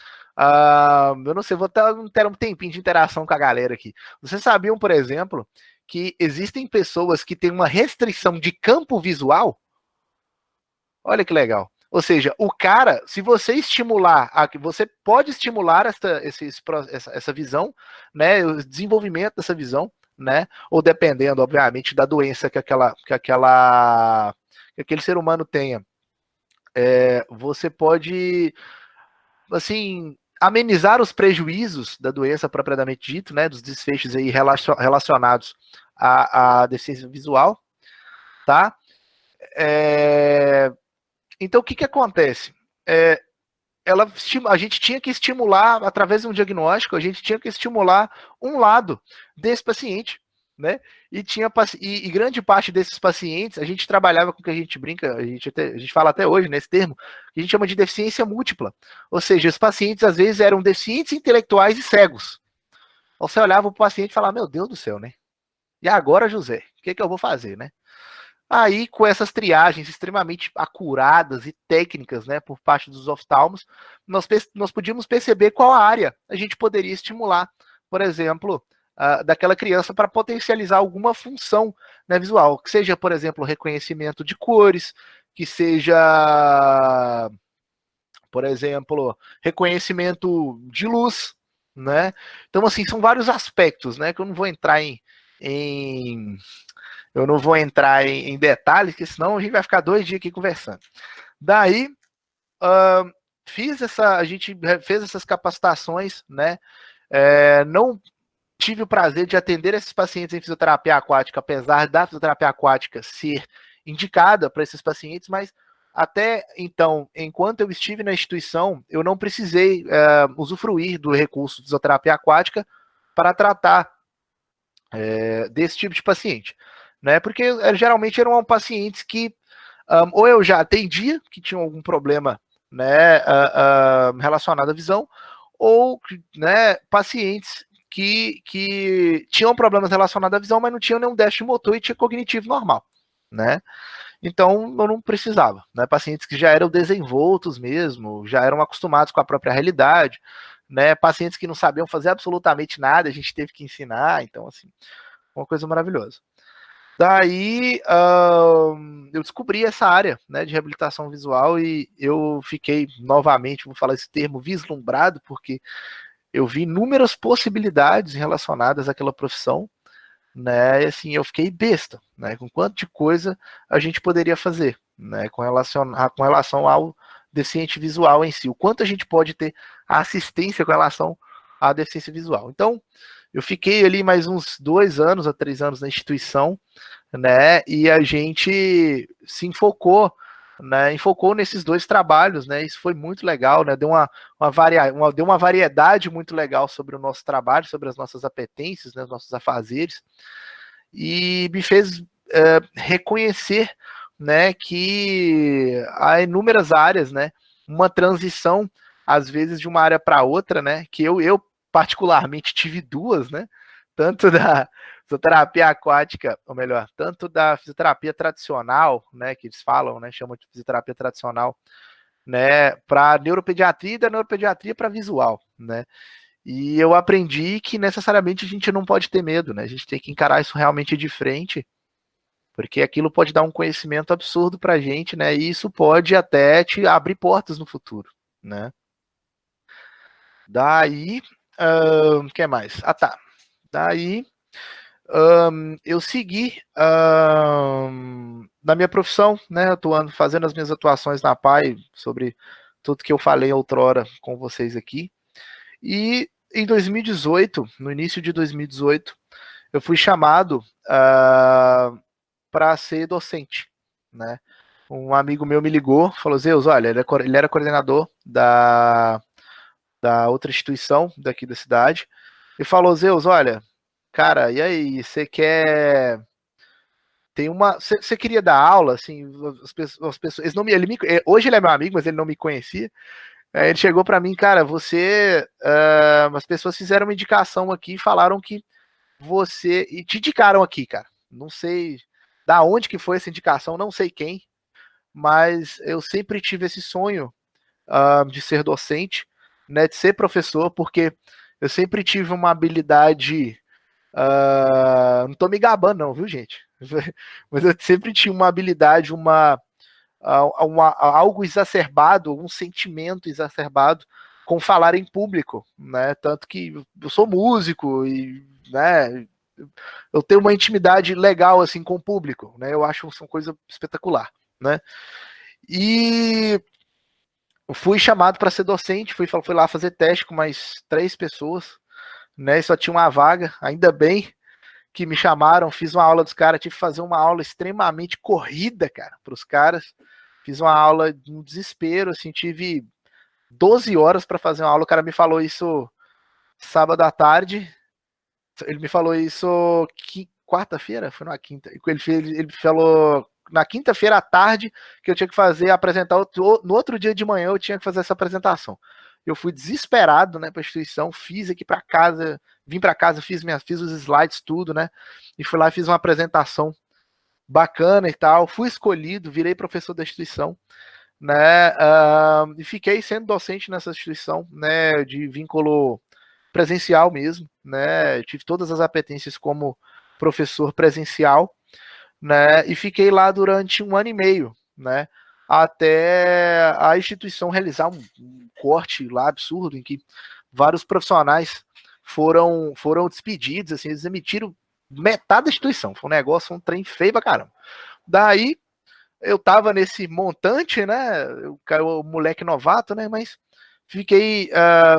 eu não sei, vou ter um tempinho de interação com a galera aqui. Vocês sabiam, por exemplo, que existem pessoas que têm uma restrição de campo visual? Olha que legal. Ou seja, o cara, se você estimular, você pode estimular essa visão, né, o desenvolvimento dessa visão, né, ou dependendo, obviamente, da doença que aquele ser humano tenha, você pode, assim, amenizar os prejuízos da doença propriamente dito, né, dos desfechos aí relacionados à deficiência visual, tá? Então, o que acontece? A gente tinha que estimular, através de um diagnóstico, a gente tinha que estimular um lado desse paciente, né? E grande parte desses pacientes, a gente trabalhava com o que a gente brinca, a gente fala até hoje nesse termo, que a gente chama de deficiência múltipla. Ou seja, os pacientes às vezes eram deficientes intelectuais e cegos. Você olhava para o paciente e falava, meu Deus do céu, né? E agora, José, o que eu vou fazer, né? Aí, com essas triagens extremamente acuradas e técnicas, né, por parte dos oftalmos, nós podíamos perceber qual área a gente poderia estimular, por exemplo, daquela criança para potencializar alguma função, né, visual, que seja, por exemplo, reconhecimento de cores, que seja, por exemplo, reconhecimento de luz, né? Então, assim, são vários aspectos, né, que eu não vou entrar eu não vou entrar em detalhes, porque senão a gente vai ficar 2 dias aqui conversando. Daí, a gente fez essas capacitações, né? Não tive o prazer de atender esses pacientes em fisioterapia aquática, apesar da fisioterapia aquática ser indicada para esses pacientes, mas até então, enquanto eu estive na instituição, eu não precisei usufruir do recurso de fisioterapia aquática para tratar desse tipo de paciente, né? Porque geralmente eram pacientes que ou eu já atendia, que tinham algum problema, né, relacionado à visão, ou, né, pacientes que tinham problemas relacionados à visão, mas não tinham nenhum déficit motor e tinha cognitivo normal, né? Então eu não precisava, né? Pacientes que já eram desenvoltos mesmo, já eram acostumados com a própria realidade, né? Pacientes que não sabiam fazer absolutamente nada, a gente teve que ensinar, então assim, uma coisa maravilhosa. Daí eu descobri essa área, né, de reabilitação visual e eu fiquei novamente, vou falar esse termo, vislumbrado, porque eu vi inúmeras possibilidades relacionadas àquela profissão, né? E assim, eu fiquei besta, né? Com quanto de coisa a gente poderia fazer, né? Com relação ao deficiente visual em si, o quanto a gente pode ter assistência com relação à deficiência visual. Então, eu fiquei ali mais uns 2 anos a 3 anos na instituição, né? E a gente se enfocou, né? Enfocou nesses 2 trabalhos, né? Isso foi muito legal, né? Deu uma variedade muito legal sobre o nosso trabalho, sobre as nossas apetências, né? Os nossos afazeres, e me fez reconhecer, né? Que há inúmeras áreas, né? Uma transição às vezes de uma área para outra, né? Que eu particularmente tive 2, né? Tanto da fisioterapia aquática, ou melhor, tanto da fisioterapia tradicional, né, que eles falam, né, chamam de fisioterapia tradicional, né, para neuropediatria e da neuropediatria para visual, né. E eu aprendi que necessariamente a gente não pode ter medo, né, a gente tem que encarar isso realmente de frente, porque aquilo pode dar um conhecimento absurdo para a gente, né, e isso pode até te abrir portas no futuro, né. Daí, o que mais? Ah, tá. Daí eu segui na minha profissão, né, atuando, fazendo as minhas atuações na PAI, sobre tudo que eu falei outrora com vocês aqui. E em 2018, no início de 2018, eu fui chamado para ser docente, né? Um amigo meu me ligou, falou: Zeus, olha, ele era coordenador da outra instituição daqui da cidade, e falou: Zeus, olha, cara, e aí, você quer. Tem uma. Você queria dar aula, assim, as pessoas. Eles não me, ele me, hoje ele é meu amigo, mas ele não me conhecia. Aí ele chegou para mim, cara, você. As pessoas fizeram uma indicação aqui e falaram que você. E te indicaram aqui, cara. Não sei da onde que foi essa indicação, não sei quem, mas eu sempre tive esse sonho de ser docente, né, de ser professor, porque eu sempre tive uma habilidade. Não tô me gabando, não, viu, gente? Mas eu sempre tinha uma habilidade, algo exacerbado, um sentimento exacerbado com falar em público, né? Tanto que eu sou músico e, né, eu tenho uma intimidade legal assim com o público, né? Eu acho uma coisa espetacular, né? E fui chamado para ser docente, fui lá fazer teste com mais 3 pessoas, né? E só tinha uma vaga, ainda bem que me chamaram, fiz uma aula dos caras, tive que fazer uma aula extremamente corrida, cara, para os caras. Fiz uma aula no desespero, assim, tive 12 horas para fazer uma aula. O cara me falou isso sábado à tarde. Ele me falou isso quarta-feira? Foi na quinta. Ele falou na quinta-feira à tarde que eu tinha que apresentar. No outro dia de manhã eu tinha que fazer essa apresentação. Eu fui desesperado, né, para a instituição, fiz aqui para casa, vim para casa, fiz os slides, tudo, né, e fui lá e fiz uma apresentação bacana e tal, fui escolhido, virei professor da instituição, né, e fiquei sendo docente nessa instituição, né, de vínculo presencial mesmo, né, tive todas as apetências como professor presencial, né, e fiquei lá durante 1 ano e meio, né, até a instituição realizar um corte lá absurdo, em que vários profissionais foram despedidos, assim, eles emitiram metade da instituição, foi um negócio, um trem feio pra caramba. Daí, eu tava nesse montante, né, o moleque novato, né, mas fiquei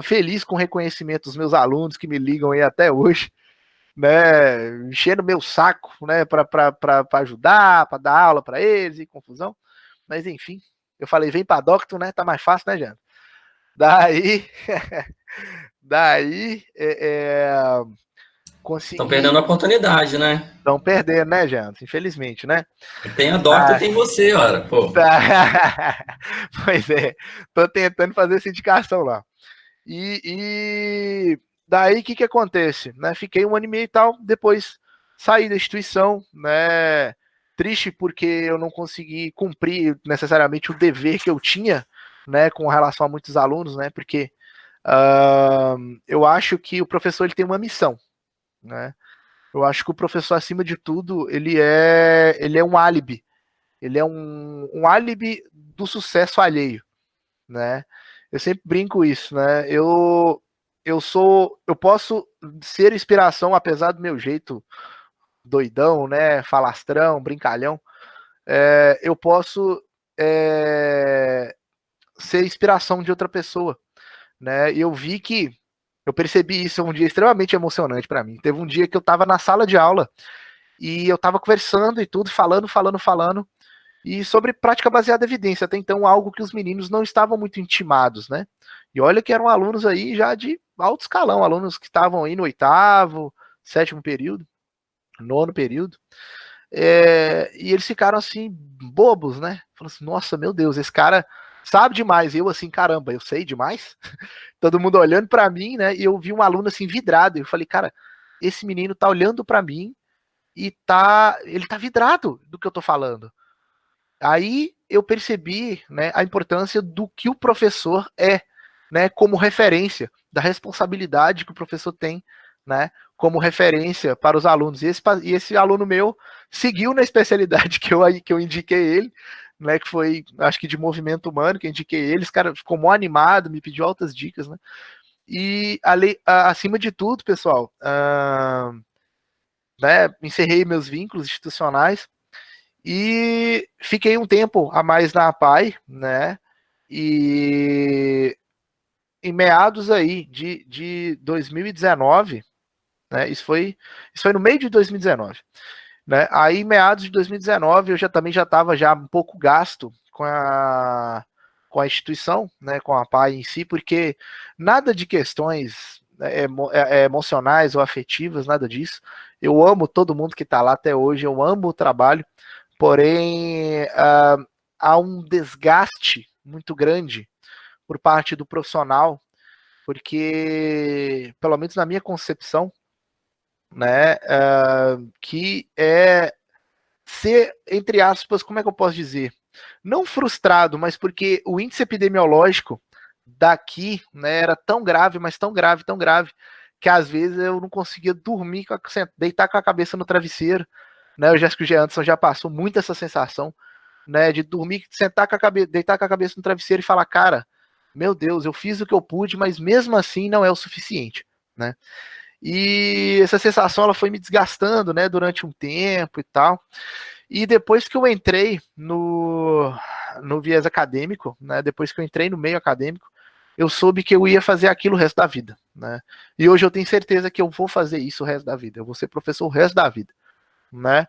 feliz com o reconhecimento dos meus alunos que me ligam aí até hoje, né, enchendo meu saco, né, para ajudar, para dar aula para eles e confusão. Mas enfim, eu falei, vem para Doctor, né, tá mais fácil, né, Jana? Daí, daí Estão perdendo consegui. a oportunidade, né? Estão perdendo, né, Jana? Infelizmente, né? Tem a Doctor e Ah, tem você, ora, pô. tá. Pois é, tô tentando fazer essa indicação lá. E daí o que acontece? Né? Fiquei 1 ano e meio e tal, depois saí da instituição, né? Triste porque eu não consegui cumprir necessariamente o dever que eu tinha, né, com relação a muitos alunos, né? Porque eu acho que o professor ele tem uma missão, né? Eu acho que o professor, acima de tudo, ele é um álibi. Ele é um álibi do sucesso alheio, né? Eu sempre brinco isso, né? Eu posso ser inspiração, apesar do meu jeito doidão, né? Falastrão, brincalhão. Eu posso ser inspiração de outra pessoa, né? E eu percebi isso um dia extremamente emocionante para mim. Teve um dia que eu estava na sala de aula e eu estava conversando e tudo, falando, e sobre prática baseada em evidência, até então algo que os meninos não estavam muito intimados, né? E olha que eram alunos aí já de alto escalão, alunos que estavam aí no 8º, 7º período, 9º período, e eles ficaram assim, bobos, né? Falando assim, nossa, meu Deus, esse cara sabe demais, eu assim, caramba, eu sei demais? Todo mundo olhando para mim, né? E eu vi um aluno assim, vidrado, eu falei, cara, esse menino tá olhando para mim e ele tá vidrado do que eu tô falando. Aí eu percebi, né, a importância do que o professor é, né, como referência, da responsabilidade que o professor tem, né, como referência para os alunos. E esse aluno meu seguiu na especialidade que eu indiquei ele, né, que foi, acho que de movimento humano, que eu indiquei ele. Esse cara ficou mó animado, me pediu altas dicas, né. E acima de tudo, pessoal, né, encerrei meus vínculos institucionais e fiquei um tempo a mais na APAE, né? E em meados aí de 2019, né? Isso foi no meio de 2019, né? Aí, em meados de 2019, eu também já estava já um pouco gasto com a instituição, né? Com a APAE em si, porque nada de questões emocionais ou afetivas, nada disso. Eu amo todo mundo que está lá até hoje, eu amo o trabalho. Porém, há um desgaste muito grande por parte do profissional, porque, pelo menos na minha concepção, né, que é ser, entre aspas, como é que eu posso dizer? Não frustrado, mas porque o índice epidemiológico daqui, né, era tão grave, mas tão grave, tão grave, que às vezes eu não conseguia dormir, deitar com a cabeça no travesseiro, né? Eu já acho que o Jean Anderson já passou muito essa sensação, né, de dormir, sentar com a cabeça, deitar com a cabeça no travesseiro e falar, cara, meu Deus, eu fiz o que eu pude, mas mesmo assim não é o suficiente, né? E essa sensação ela foi me desgastando, né, durante um tempo e tal. E depois que eu entrei no viés acadêmico, né, depois que eu entrei no meio acadêmico, eu soube que eu ia fazer aquilo o resto da vida, né? E hoje eu tenho certeza que eu vou fazer isso o resto da vida. Eu vou ser professor o resto da vida, né?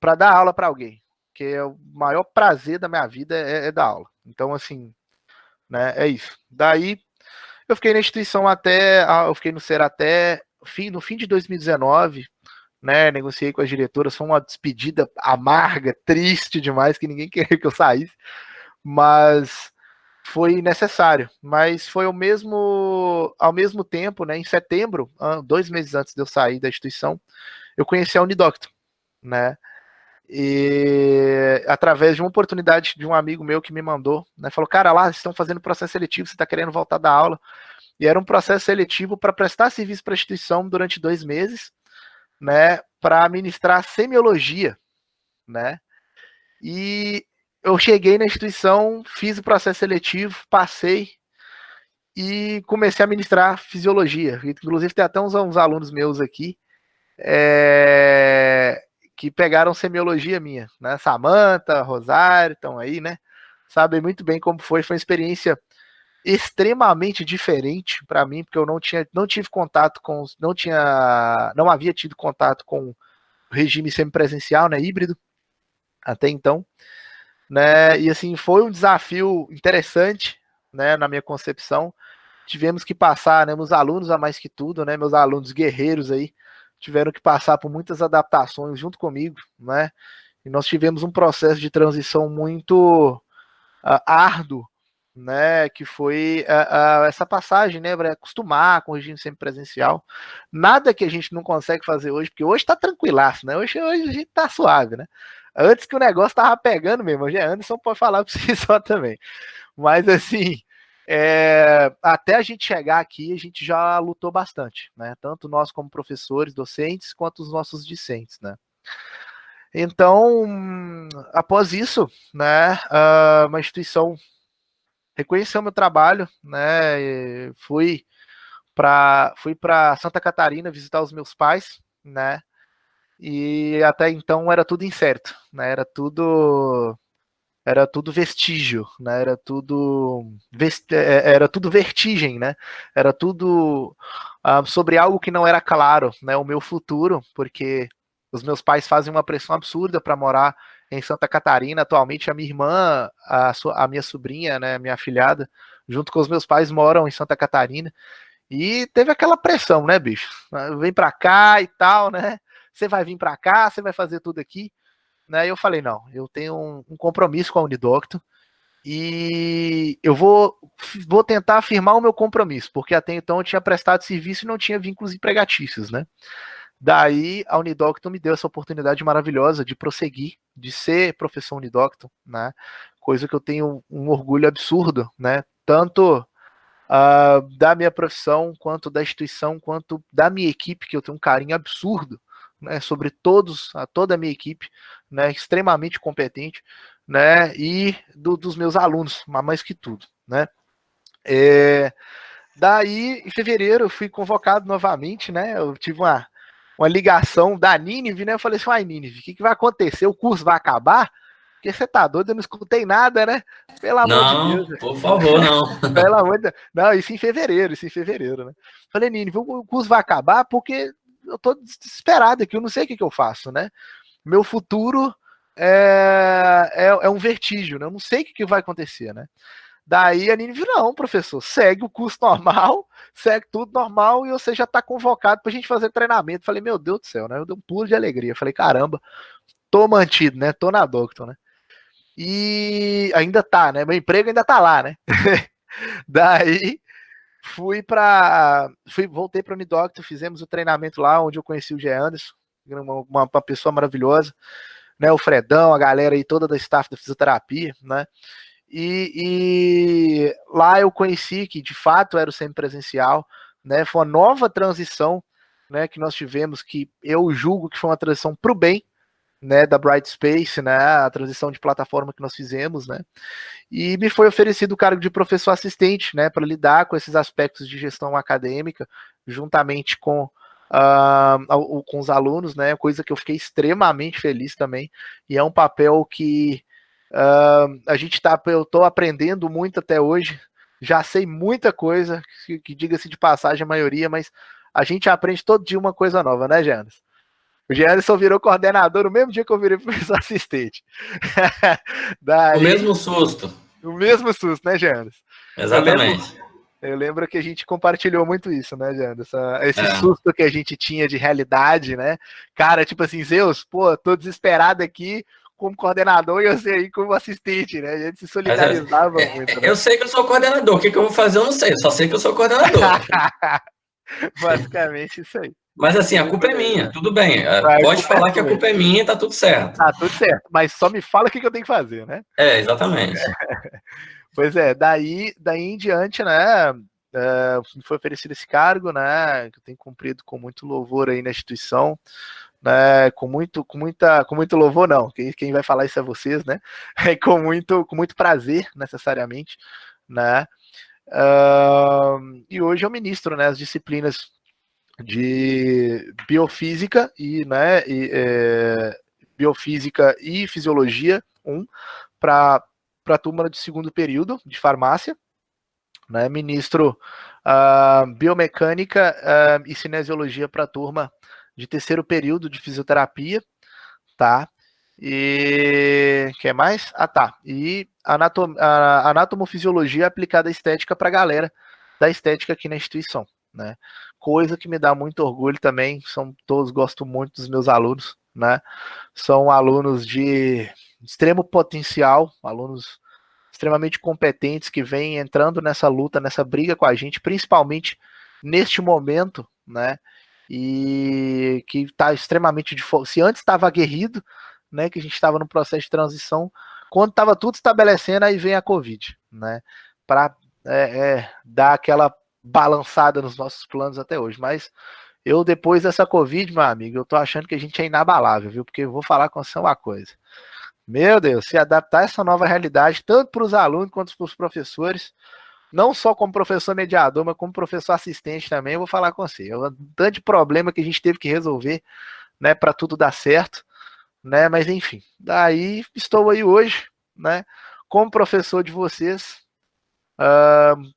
Para dar aula para alguém, que é o maior prazer da minha vida é dar aula. Então, assim, né, é isso. Daí, eu fiquei na instituição eu fiquei no SER até no fim de 2019, né, negociei com as diretoras, foi uma despedida amarga, triste demais, que ninguém queria que eu saísse, mas foi necessário. Mas foi ao mesmo tempo, né, em setembro, 2 meses antes de eu sair da instituição, eu conheci a Unidoctor, né, e através de uma oportunidade de um amigo meu que me mandou, né, falou, cara, lá estão fazendo processo seletivo, você está querendo voltar da aula, e era um processo seletivo para prestar serviço para a instituição durante 2 meses, né, para ministrar semiologia, né, e eu cheguei na instituição, fiz o processo seletivo, passei e comecei a ministrar fisiologia. Inclusive tem até uns alunos meus aqui que pegaram semiologia minha, né? Samanta, Rosário, estão aí, né? Sabem muito bem como foi. Foi uma experiência extremamente diferente para mim, porque eu não tive contato com, não havia tido contato com regime semipresencial, né, híbrido, até então, né, e assim, foi um desafio interessante, né, na minha concepção. Tivemos que passar, né, meus alunos, a mais que tudo, né, meus alunos guerreiros aí, tiveram que passar por muitas adaptações junto comigo, né, e nós tivemos um processo de transição muito árduo, né, que foi essa passagem, né, para acostumar com o regime semipresencial. Nada que a gente não consegue fazer hoje, porque hoje tá tranquilaço, né, hoje a gente tá suave, né. Antes que o negócio tava pegando mesmo, hoje Anderson pode falar por si só também. Mas assim, até a gente chegar aqui, a gente já lutou bastante, né? Tanto nós como professores, docentes, quanto os nossos discentes, né? Então, após isso, né, uma instituição reconheceu meu trabalho, né? Fui para Santa Catarina visitar os meus pais, né? E até então era tudo incerto, né? Era tudo vestígio, né? Era tudo vertigem, né? Era tudo sobre algo que não era claro, né? O meu futuro, porque os meus pais fazem uma pressão absurda para morar em Santa Catarina. Atualmente a minha irmã, a minha sobrinha, né? Minha afilhada, junto com os meus pais moram em Santa Catarina. E teve aquela pressão, né, bicho? Vem para cá e tal, né? Você vai vir para cá, você vai fazer tudo aqui. Né, eu falei, não, eu tenho um compromisso com a Unidocto e eu vou tentar afirmar o meu compromisso, porque até então eu tinha prestado serviço e não tinha vínculos empregatícios, né? Daí a Unidocto me deu essa oportunidade maravilhosa de prosseguir, de ser professor Unidocto, né? Coisa que eu tenho um orgulho absurdo, né? Tanto da minha profissão, quanto da instituição, quanto da minha equipe, que eu tenho um carinho absurdo, né, sobre toda a minha equipe, né, extremamente competente, né, e dos meus alunos, mais que tudo, né. Daí, em fevereiro, eu fui convocado novamente, né, eu tive uma ligação da Nínive, né, eu falei assim, Nínive, o que vai acontecer? O curso vai acabar? Porque você tá doido, eu não escutei nada, né? Pelo amor de Deus. Não, por favor, não. Pelo amor de Deus. Não, isso em fevereiro, né? Falei, Nínive, o curso vai acabar porque eu tô desesperado aqui, eu não sei o que eu faço, né? Meu futuro é um vertigem, né? Eu não sei o que vai acontecer, né? Daí a Nínive, não, professor, segue o curso normal, segue tudo normal e você já tá convocado pra gente fazer treinamento. Falei, meu Deus do céu, né? Eu dei um pulo de alegria. Falei, caramba, tô mantido, né? Tô na Doctor, né? E ainda tá, né? Meu emprego ainda tá lá, né? Daí voltei para o Unidocto, fizemos o treinamento lá, onde eu conheci o Gé Anderson, uma pessoa maravilhosa, né? O Fredão, a galera aí toda da staff da fisioterapia, né? E lá eu conheci que de fato era o semipresencial, né? Foi uma nova transição, né? Que nós tivemos, que eu julgo que foi uma transição para o bem, né, da Brightspace, né, a transição de plataforma que nós fizemos, né, e me foi oferecido o cargo de professor assistente, né, para lidar com esses aspectos de gestão acadêmica, juntamente com os alunos, né, coisa que eu fiquei extremamente feliz também, e é um papel que eu estou aprendendo muito até hoje, já sei muita coisa, que diga-se de passagem a maioria, mas a gente aprende todo dia uma coisa nova, né, Janis? O Gerson virou coordenador no mesmo dia que eu virei professor assistente. Daí, o mesmo susto. O mesmo susto, né, Gerson? Exatamente. Eu lembro que a gente compartilhou muito isso, né, Gerson? Esse susto que a gente tinha de realidade, né? Cara, tipo assim, Zeus, pô, tô desesperado aqui como coordenador e você aí como assistente, né? A gente se solidarizava muito, né? Eu sei que eu sou coordenador, o que eu vou fazer eu não sei, eu só sei que eu sou coordenador. Basicamente isso aí. Mas assim, a culpa é minha, tudo bem. Pode falar que a culpa é minha e tá tudo certo. Tá tudo certo, mas só me fala o que eu tenho que fazer, né? Exatamente. Pois é, daí em diante, né, me foi oferecido esse cargo, né, que eu tenho cumprido com muito louvor aí na instituição, né, com muito louvor não, quem vai falar isso é vocês, né, com muito prazer, necessariamente, né, e hoje eu ministro, né, as disciplinas de biofísica biofísica e fisiologia para a turma de segundo período de farmácia, né? Ministro biomecânica e cinesiologia para a turma de terceiro período de fisioterapia, tá? E que mais? Ah, tá. E anatomofisiologia aplicada à estética para a galera da estética aqui na instituição, né? Coisa que me dá muito orgulho também. Gosto muito dos meus alunos, né? São alunos de extremo potencial, alunos extremamente competentes que vêm entrando nessa luta, nessa briga com a gente, principalmente neste momento, né? E que está extremamente de foco. Se antes estava aguerrido, né? Que a gente estava no processo de transição, quando estava tudo estabelecendo, aí vem a Covid, né? Para dar aquela balançada nos nossos planos até hoje. Mas eu, depois dessa Covid, meu amigo, eu tô achando que a gente é inabalável, viu? Porque eu vou falar com você uma coisa. Meu Deus, se adaptar a essa nova realidade, tanto para os alunos quanto para os professores, não só como professor mediador, mas como professor assistente também, eu vou falar com você. É um tanto de problema que a gente teve que resolver, né, para tudo dar certo, né? Mas enfim, daí estou aí hoje, né, como professor de vocês,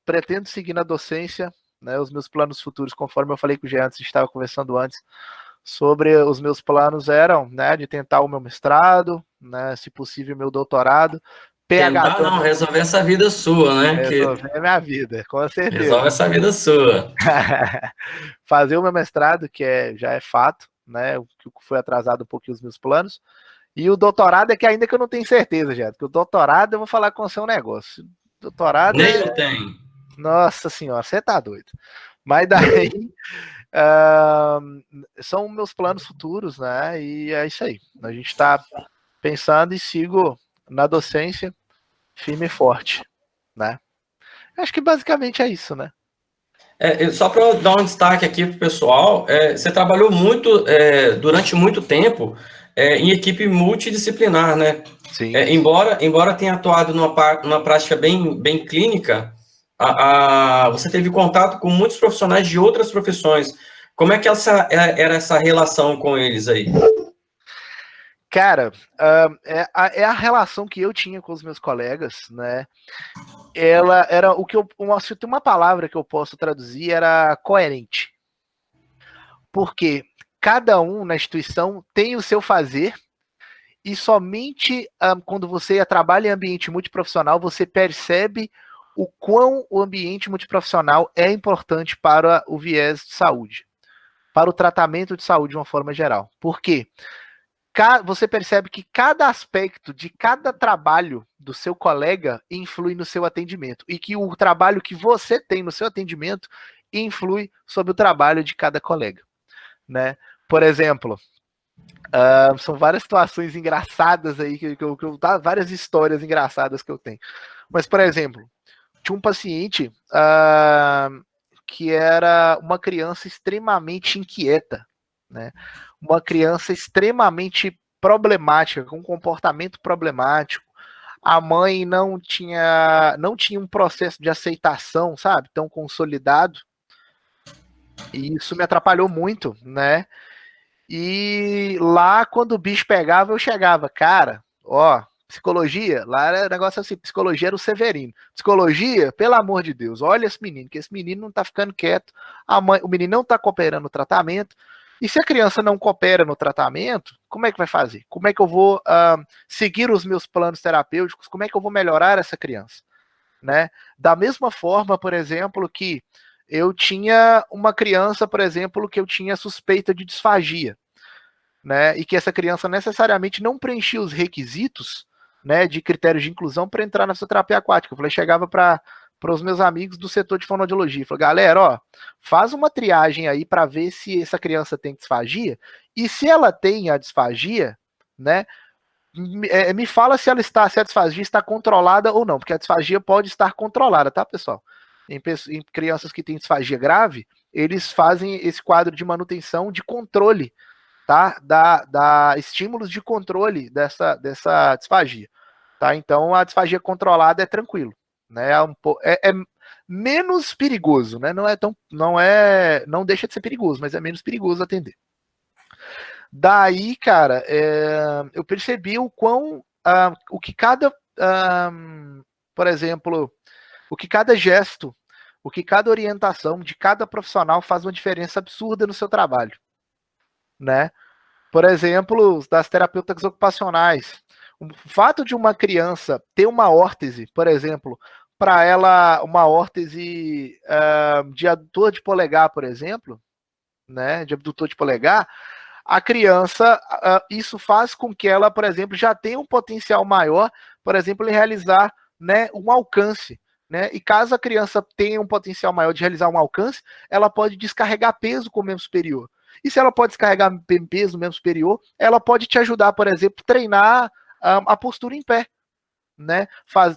pretendo seguir na docência, né, os meus planos futuros, conforme eu falei com o Jean antes, a gente estava conversando antes, sobre os meus planos eram, né, de tentar o meu mestrado, né, se possível meu doutorado, Tentar PhD, não, resolver essa vida sua, né? Que resolver a minha vida, com certeza. resolve essa vida sua. Fazer o meu mestrado, já é fato, né, o que foi atrasado um pouquinho os meus planos, e o doutorado é que ainda que eu não tenho certeza, já, porque o doutorado eu vou falar com você um negócio. Doutorado Nem é, eu tenho. nossa senhora, você tá doido. Mas daí uh, são meus planos futuros, né? E é isso aí. A gente está pensando e sigo na docência firme e forte, né? Acho que basicamente é isso, né? Só para dar um destaque aqui para o pessoal, você trabalhou muito, durante muito tempo, em equipe multidisciplinar, né? Sim. Embora tenha atuado numa prática bem clínica, você teve contato com muitos profissionais de outras profissões. Como é que era essa relação com eles aí? Cara, é a relação que eu tinha com os meus colegas, né? Ela era o que se tem uma palavra que eu posso traduzir, era coerente. Porque cada um na instituição tem o seu fazer e somente quando você trabalha em ambiente multiprofissional você percebe o quão o ambiente multiprofissional é importante para o viés de saúde, para o tratamento de saúde de uma forma geral. Por quê? Você percebe que cada aspecto de cada trabalho do seu colega influi no seu atendimento e que o trabalho que você tem no seu atendimento influi sobre o trabalho de cada colega, né? Por exemplo, são várias situações engraçadas aí várias histórias engraçadas que eu tenho. Mas, por exemplo, tinha um paciente que era uma criança extremamente inquieta, né? Uma criança extremamente problemática, com comportamento problemático. A mãe não tinha um processo de aceitação, sabe, tão consolidado. E isso me atrapalhou muito, né? E lá, quando o bicho pegava, eu chegava, cara, ó, psicologia, lá era um negócio assim, psicologia era o Severino. Psicologia, pelo amor de Deus, olha esse menino, que esse menino não tá ficando quieto, o menino não tá cooperando no tratamento, e se a criança não coopera no tratamento, como é que vai fazer? Como é que eu vou seguir os meus planos terapêuticos? Como é que eu vou melhorar essa criança? Né? Da mesma forma, por exemplo, que eu tinha uma criança, por exemplo, que eu tinha suspeita de disfagia, né? E que essa criança necessariamente não preenchia os requisitos, né, de critérios de inclusão para entrar na fisioterapia aquática. Eu falei, chegava para os meus amigos do setor de fonoaudiologia, falei, galera, ó, faz uma triagem aí para ver se essa criança tem disfagia e se ela tem a disfagia, né, me fala se a disfagia está controlada ou não, porque a disfagia pode estar controlada, tá, pessoal? Em crianças que têm disfagia grave, eles fazem esse quadro de manutenção de controle, tá? Da estímulos de controle dessa disfagia, tá? Então a disfagia controlada é tranquilo, né? É menos perigoso, né? Não deixa de ser perigoso, mas é menos perigoso atender. Daí, cara, eu percebi o quão o que cada, por exemplo, o que cada gesto o que cada orientação de cada profissional faz uma diferença absurda no seu trabalho, né? Por exemplo, das terapeutas ocupacionais. O fato de uma criança ter uma órtese, por exemplo, para ela, uma órtese de adutor de polegar, por exemplo, né, de abdutor de polegar, a criança, isso faz com que ela, por exemplo, já tenha um potencial maior, por exemplo, em realizar, né, um alcance. Né? E caso a criança tenha um potencial maior de realizar um alcance, ela pode descarregar peso com o membro superior. E se ela pode descarregar peso no membro superior, ela pode te ajudar, por exemplo, treinar a postura em pé, né?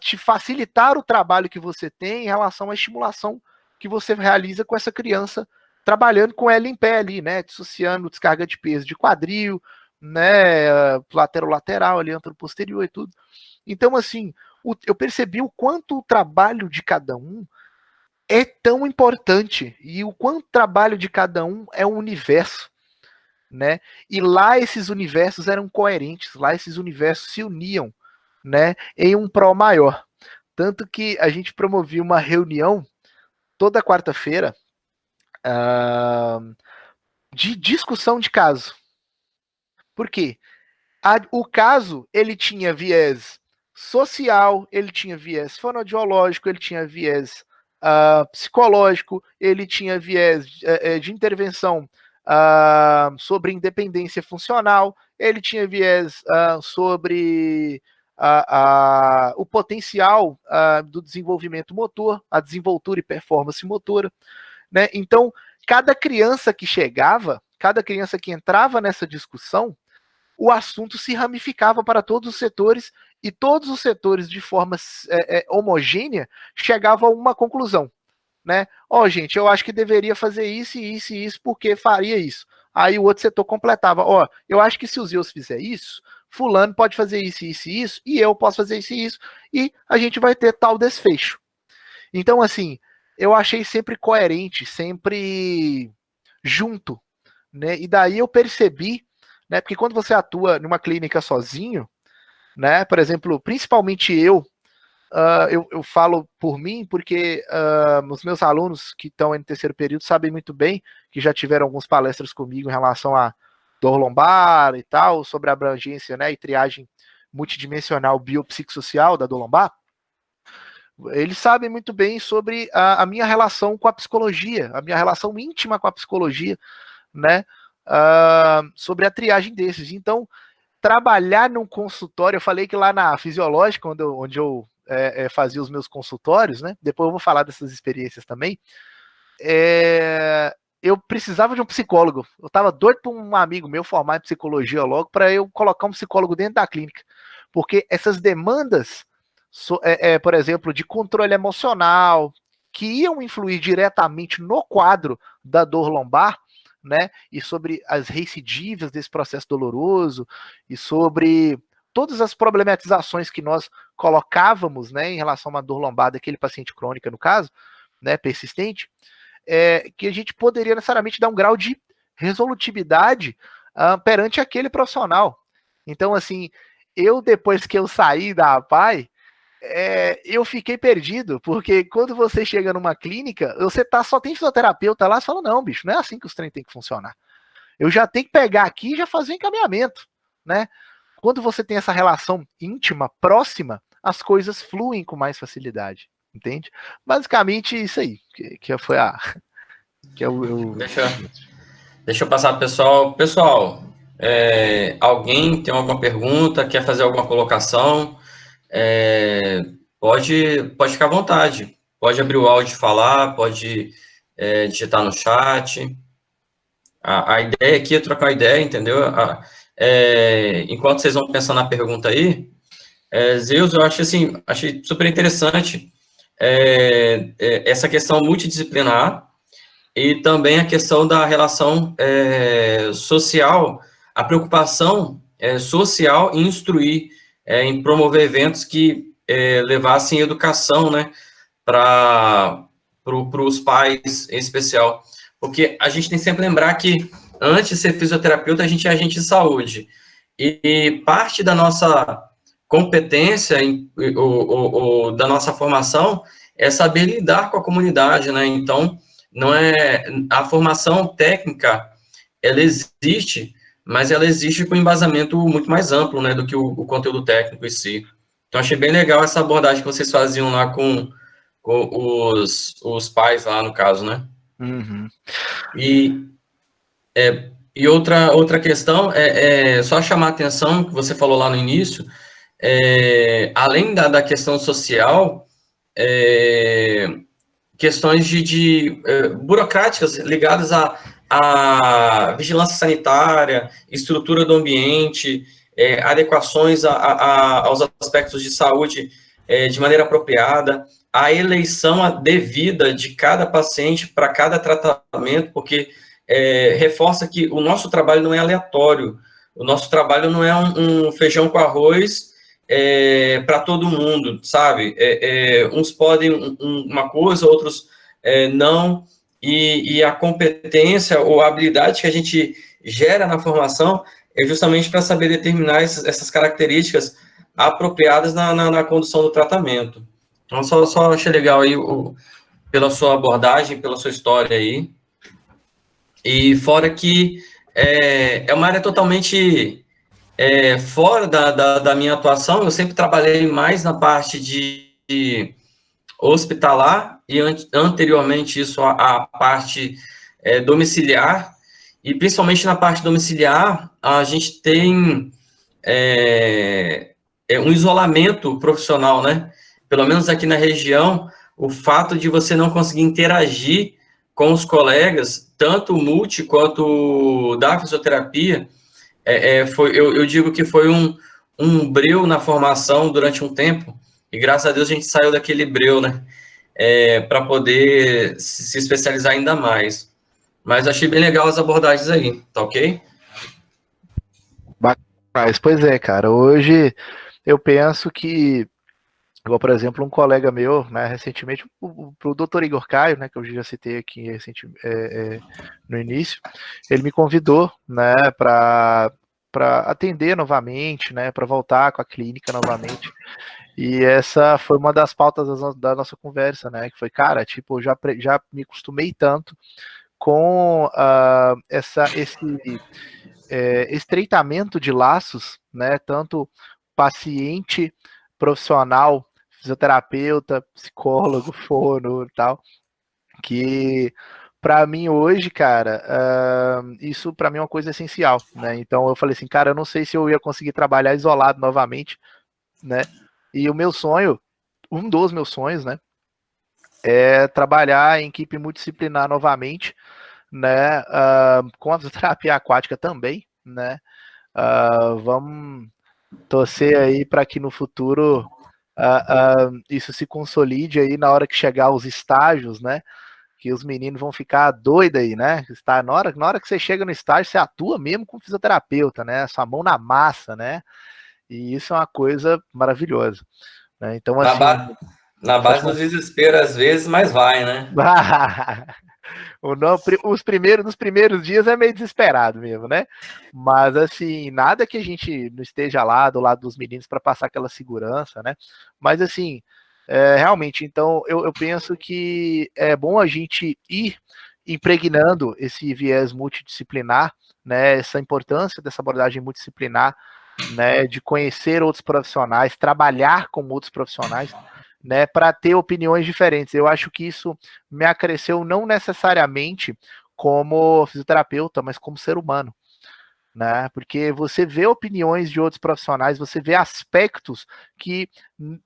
Te facilitar o trabalho que você tem em relação à estimulação que você realiza com essa criança, trabalhando com ela em pé ali, né? Dissociando descarga de peso de quadril, né? Lateral ali, anteroposterior e tudo. Então, assim, eu percebi o quanto o trabalho de cada um é tão importante e o quanto o trabalho de cada um é um universo, né? E lá esses universos eram coerentes, lá esses universos se uniam, né, em um pró maior. Tanto que a gente promovia uma reunião toda quarta-feira de discussão de caso. Por quê? O caso, ele tinha viés social, ele tinha viés fonoaudiológico, ele tinha viés psicológico, ele tinha viés de intervenção sobre independência funcional, ele tinha viés sobre o potencial do desenvolvimento motor, a desenvoltura e performance motora, né? Então, cada criança que chegava, cada criança que entrava nessa discussão, o assunto se ramificava para todos os setores e todos os setores, de forma homogênea, chegavam a uma conclusão, né? Ó, gente, eu acho que deveria fazer isso, isso e isso, porque faria isso. Aí o outro setor completava, ó, eu acho que se o Zeus fizer isso, fulano pode fazer isso, isso e isso, e eu posso fazer isso e isso, e a gente vai ter tal desfecho. Então, assim, eu achei sempre coerente, sempre junto, né? E daí eu percebi, né? Porque quando você atua numa clínica sozinho, né? Por exemplo, principalmente eu falo por mim, porque os meus alunos que estão no terceiro período sabem muito bem, que já tiveram algumas palestras comigo em relação a dor lombar e tal, sobre a abrangência, né, e triagem multidimensional biopsicossocial da dor lombar. Eles sabem muito bem sobre a minha relação com a psicologia, a minha relação íntima com a psicologia, né, sobre a triagem desses. Então, trabalhar num consultório, eu falei que lá na Fisiológica, onde eu fazia os meus consultórios, né, depois eu vou falar dessas experiências também, eu precisava de um psicólogo. Eu estava doido para um amigo meu formar em psicologia logo, para eu colocar um psicólogo dentro da clínica. Porque essas demandas, por exemplo, de controle emocional, que iam influir diretamente no quadro da dor lombar, né, e sobre as recidivas desse processo doloroso, e sobre todas as problematizações que nós colocávamos, né, em relação a uma dor lombar daquele paciente crônica, no caso, né, persistente, que a gente poderia necessariamente dar um grau de resolutividade perante aquele profissional. Então, assim, depois que eu saí da APAE, eu fiquei perdido, porque quando você chega numa clínica, você só tem fisioterapeuta lá, você fala, não, bicho, não é assim que os trem tem que funcionar. Eu já tenho que pegar aqui e já fazer um encaminhamento, né? Quando você tem essa relação íntima, próxima, as coisas fluem com mais facilidade, entende? Basicamente isso aí, que foi a... Que Deixa eu passar para o pessoal. Pessoal, alguém tem alguma pergunta, quer fazer alguma colocação? Pode ficar à vontade. Pode abrir o áudio e falar, pode digitar no chat. A ideia aqui é trocar ideia, entendeu? Enquanto vocês vão pensando na pergunta aí, Zeus, eu achei super interessante essa questão multidisciplinar e também a questão da relação social, a preocupação social em instruir, em promover eventos que levassem educação, né, para os pais em especial. Porque a gente tem que sempre lembrar que antes de ser fisioterapeuta, a gente é agente de saúde. E parte da nossa competência, ou da nossa formação, é saber lidar com a comunidade, né? Então, não é a formação técnica, ela existe, mas ela existe com embasamento muito mais amplo, né, do que o conteúdo técnico em si. Então, achei bem legal essa abordagem que vocês faziam lá com os pais lá, no caso, né? Uhum. E, e outra questão é só chamar a atenção, que você falou lá no início, além da questão social, questões de burocráticas ligadas à vigilância sanitária, estrutura do ambiente, adequações aos aspectos de saúde de maneira apropriada, a eleição devida de cada paciente para cada tratamento, porque reforça que o nosso trabalho não é aleatório, o nosso trabalho não é um feijão com arroz para todo mundo, sabe? Uns podem uma coisa, outros não, e a competência ou a habilidade que a gente gera na formação é justamente para saber determinar essas características apropriadas na condução do tratamento. Então, só achei legal aí pela sua abordagem, pela sua história aí. E fora que é uma área totalmente fora da minha atuação, eu sempre trabalhei mais na parte de hospitalar e anteriormente isso a parte domiciliar, e principalmente na parte domiciliar, a gente tem um isolamento profissional, né? Pelo menos aqui na região, o fato de você não conseguir interagir com os colegas, tanto o multi quanto da fisioterapia, eu digo que foi um breu na formação durante um tempo, e graças a Deus a gente saiu daquele breu, né? Para poder se especializar ainda mais. Mas achei bem legal as abordagens aí, tá ok? Mas, pois é, cara, hoje eu penso que, igual, por exemplo, um colega meu, né, recentemente, o Dr. Igor Caio, né, que eu já citei aqui no início, ele me convidou, né, para atender novamente, né, para voltar com a clínica novamente. E essa foi uma das pautas da nossa conversa, né, que foi, cara, tipo, eu já me acostumei tanto com esse estreitamento de laços, né, tanto paciente, profissional, fisioterapeuta, psicólogo, fono e tal, que para mim hoje, cara, isso para mim é uma coisa essencial, né? Então eu falei assim, cara, eu não sei se eu ia conseguir trabalhar isolado novamente, né? E o meu sonho, um dos meus sonhos, né, é trabalhar em equipe multidisciplinar novamente, né? Com a fisioterapia aquática também, né? Vamos torcer aí para que no futuro isso se consolide aí na hora que chegar os estágios, né? Que os meninos vão ficar doidos aí, né? Na hora que você chega no estágio, você atua mesmo com fisioterapeuta, né? Sua mão na massa, né? E isso é uma coisa maravilhosa, né? Então, assim. Na base do desespero, às vezes, mas vai, né? Nos primeiros dias é meio desesperado mesmo, né? Mas assim, nada que a gente não esteja lá do lado dos meninos para passar aquela segurança, né? Mas assim, realmente, então eu penso que é bom a gente ir impregnando esse viés multidisciplinar, né? Essa importância dessa abordagem multidisciplinar, né? De conhecer outros profissionais, trabalhar com outros profissionais, né, para ter opiniões diferentes. Eu acho que isso me acresceu não necessariamente como fisioterapeuta, mas como ser humano, né? Porque você vê opiniões de outros profissionais, você vê aspectos que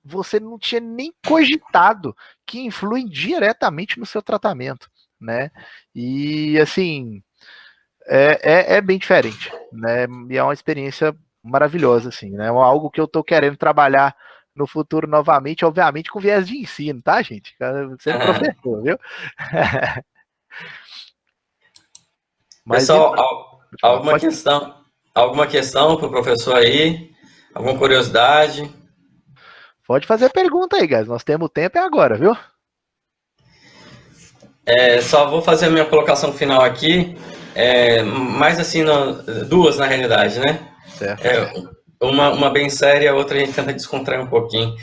você não tinha nem cogitado que influem diretamente no seu tratamento, né? E assim, é bem diferente, né? E é uma experiência maravilhosa, assim, né? Algo que eu tô querendo trabalhar no futuro novamente, obviamente com viés de ensino, tá, gente? Sendo professor, viu? Mas pessoal, então, alguma questão para o professor aí? Alguma curiosidade? Pode fazer pergunta aí, guys. Nós temos tempo agora, viu? Só vou fazer a minha colocação final aqui, mais assim, duas na realidade, né? Certo. Uma bem séria, a outra a gente tenta descontrair um pouquinho.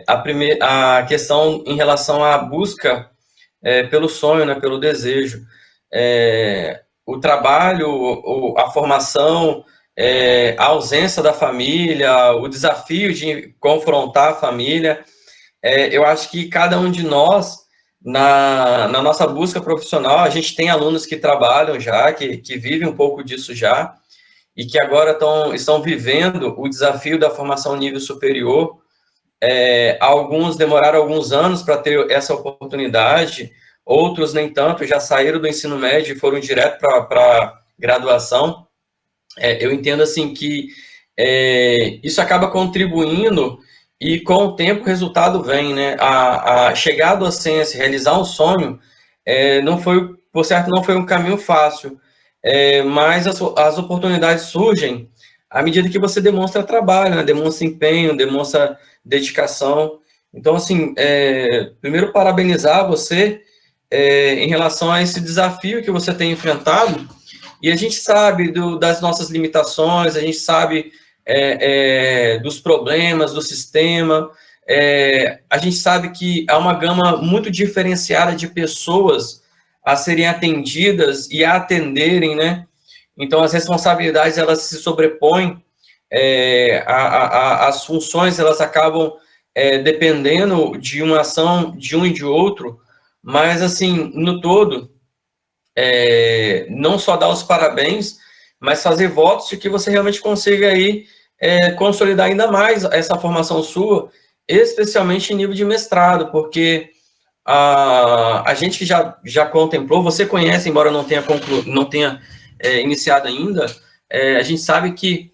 a questão em relação à busca pelo sonho, né, pelo desejo. O trabalho, a formação, a ausência da família, o desafio de confrontar a família. Eu acho que cada um de nós, na nossa busca profissional, a gente tem alunos que trabalham já, que vivem um pouco disso já, e que agora estão vivendo o desafio da formação nível superior. Alguns demoraram alguns anos para ter essa oportunidade, outros nem tanto, já saíram do ensino médio e foram direto para graduação. Eu entendo assim que isso acaba contribuindo e com o tempo o resultado vem, né? A chegar à docência, realizar um sonho, não foi, por certo, não foi um caminho fácil, mas as oportunidades surgem à medida que você demonstra trabalho, né? Demonstra empenho, demonstra dedicação. Então, assim, primeiro parabenizar você em relação a esse desafio que você tem enfrentado, e a gente sabe das nossas limitações, a gente sabe dos problemas do sistema, a gente sabe que há uma gama muito diferenciada de pessoas a serem atendidas e a atenderem, né? Então, as responsabilidades, elas se sobrepõem, as funções, elas acabam dependendo de uma ação de um e de outro, mas, assim, no todo, não só dar os parabéns, mas fazer votos de que você realmente consiga aí consolidar ainda mais essa formação sua, especialmente em nível de mestrado, porque a gente que já contemplou, você conhece, embora não tenha iniciado ainda, a gente sabe que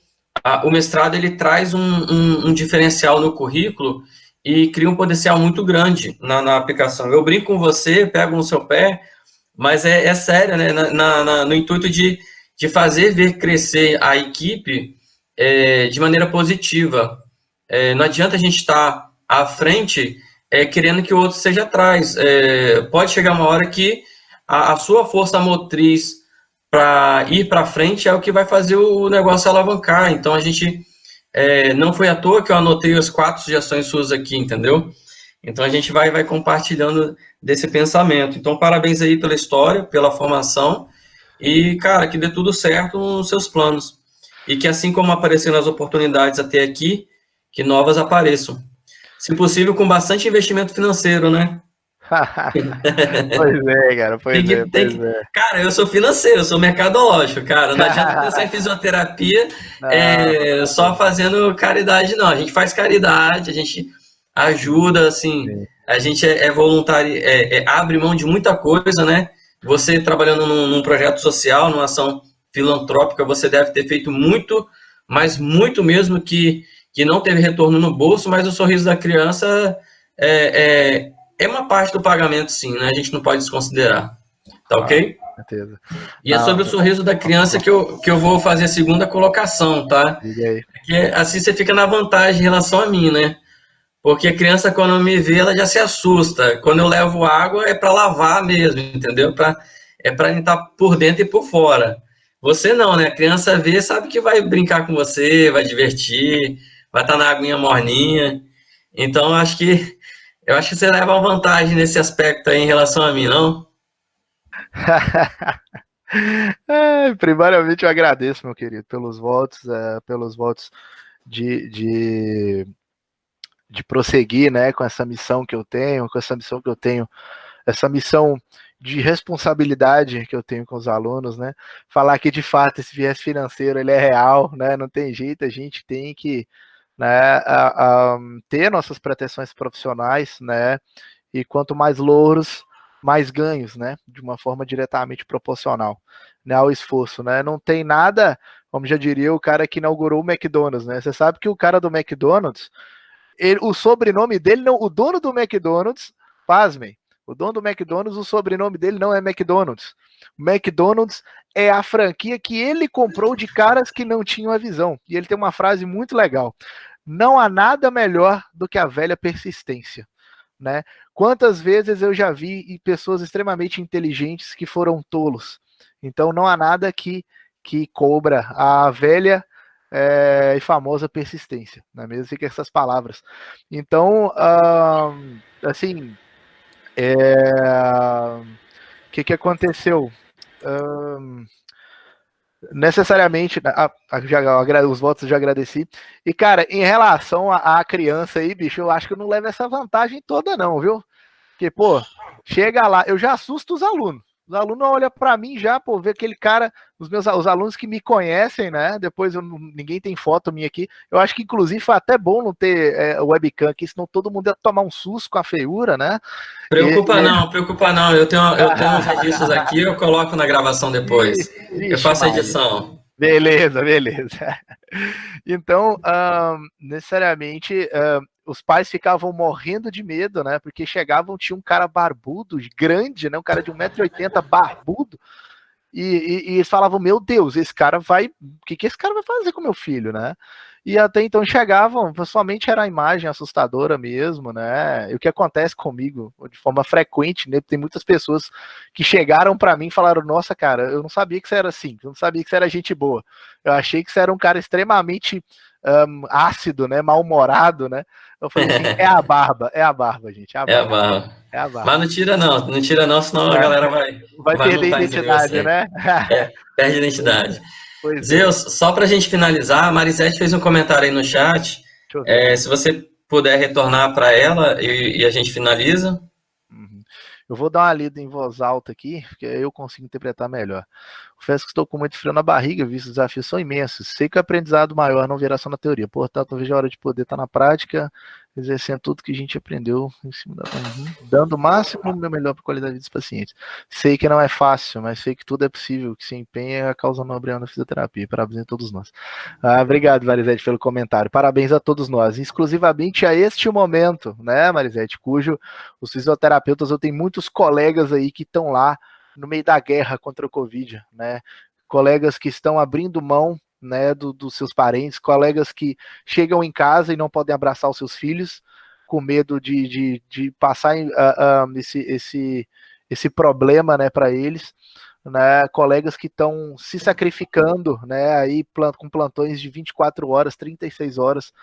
o mestrado ele traz um diferencial no currículo e cria um potencial muito grande na aplicação. Eu brinco com você, pego no seu pé, mas é sério, né? No intuito de fazer ver crescer a equipe de maneira positiva. Não adianta a gente estar à frente querendo que o outro seja atrás. Pode chegar uma hora que a sua força motriz para ir para frente é o que vai fazer o negócio alavancar. Então, a gente não foi à toa que eu anotei as 4 sugestões suas aqui, entendeu? Então, a gente vai compartilhando desse pensamento. Então, parabéns aí pela história, pela formação, e, cara, que dê tudo certo nos seus planos. E que, assim como apareceram as oportunidades até aqui, que novas apareçam. Se possível, com bastante investimento financeiro, né? Pois é, cara, pois é. Cara, eu sou financeiro, eu sou mercadológico, cara. Não adianta pensar em fisioterapia Não, só fazendo caridade, não. A gente faz caridade, a gente ajuda, assim, sim. a gente é voluntário, abre mão de muita coisa, né? Você trabalhando num projeto social, numa ação filantrópica, você deve ter feito muito, mas muito mesmo que não teve retorno no bolso, mas o sorriso da criança é uma parte do pagamento, sim, né? A gente não pode desconsiderar. Tá ok? Com certeza. E é sobre o sorriso da criança que eu vou fazer a segunda colocação, tá? Diga aí. Porque assim você fica na vantagem em relação a mim, né? Porque a criança, quando me vê, ela já se assusta. Quando eu levo água, é para lavar mesmo, entendeu? É para estar por dentro e por fora. Você não, né? A criança vê, sabe que vai brincar com você, vai divertir, vai estar na aguinha morninha. Então, eu acho que você leva uma vantagem nesse aspecto aí em relação a mim, não? Primeiramente, eu agradeço, meu querido, pelos votos de prosseguir, né, com essa missão que eu tenho, essa missão de responsabilidade que eu tenho com os alunos, né, falar que de fato esse viés financeiro ele é real, né, não tem jeito, a gente tem que, né, ter nossas pretensões profissionais, né, e quanto mais louros, mais ganhos, né, de uma forma diretamente proporcional, né, ao esforço, né, não tem nada, como já diria o cara que inaugurou o McDonald's, né, você sabe que o cara do McDonald's, o sobrenome dele, não, o dono do McDonald's, pasmem, o dono do McDonald's, o sobrenome dele não é McDonald's. O McDonald's é a franquia que ele comprou de caras que não tinham a visão. E ele tem uma frase muito legal. Não há nada melhor do que a velha persistência, né? Quantas vezes eu já vi pessoas extremamente inteligentes que foram tolos. Então não há nada que cobra a velha e famosa persistência, não é mesmo? Fica essas palavras. Então, assim, o que aconteceu? Necessariamente, os votos eu já agradeci. E, cara, em relação à criança aí, bicho, eu acho que eu não levo essa vantagem toda, não, viu? Porque, pô, chega lá, eu já assusto os alunos. Os alunos olham para mim já, pô, ver aquele cara, os alunos que me conhecem, né? Depois ninguém tem foto minha aqui. Eu acho que, inclusive, foi até bom não ter webcam aqui, senão todo mundo ia tomar um susto com a feiura, né? Preocupa não. Eu tenho uns registros aqui, eu coloco na gravação depois. Eu Vixe, faço a Maria. edição. Beleza. Então, necessariamente, os pais ficavam morrendo de medo, né? Porque tinha um cara barbudo, grande, né? Um cara de 1,80 m, barbudo, e eles falavam, meu Deus, esse cara vai. O que esse cara vai fazer com meu filho, né? E até então chegavam, pessoalmente era a imagem assustadora mesmo, né? E o que acontece comigo de forma frequente, né? Tem muitas pessoas que chegaram para mim e falaram: Nossa, cara, eu não sabia que você era assim, eu não sabia que você era gente boa. Eu achei que você era um cara extremamente ácido, né? Mal-humorado, né? Eu falei assim: é a barba, gente, é a É a barba. barra. É a Mas barba. não tira não, senão a galera Vai vai perder a anotar em cima de identidade, você. né? Perde a identidade. Pois é. Zeus, só para a gente finalizar, a Marisete fez um comentário aí no chat. Deixa eu ver aqui. Se você puder retornar para ela e a gente finaliza. Uhum. Eu vou dar uma lida em voz alta aqui, porque aí eu consigo interpretar melhor. Confesso que estou com muito frio na barriga, visto que os desafios são imensos. Sei que o aprendizado maior não virá só na teoria, portanto, não vejo a hora de poder estar na prática, exercendo tudo que a gente aprendeu em cima dando o máximo o meu melhor para a qualidade dos pacientes. Sei que não é fácil, mas sei que tudo é possível, que se empenha é a causa nobre na fisioterapia. Parabéns a todos nós. Obrigado, Marisete, pelo comentário. Parabéns a todos nós, exclusivamente a este momento, né, Marisete, cujo os fisioterapeutas, eu tenho muitos colegas aí que estão lá no meio da guerra contra o Covid, né? Colegas que estão abrindo mão, né, dos seus parentes, colegas que chegam em casa e não podem abraçar os seus filhos, com medo de passar esse problema, né, para eles, né? Colegas que estão se sacrificando, né, aí com plantões de 24 horas, 36 horas,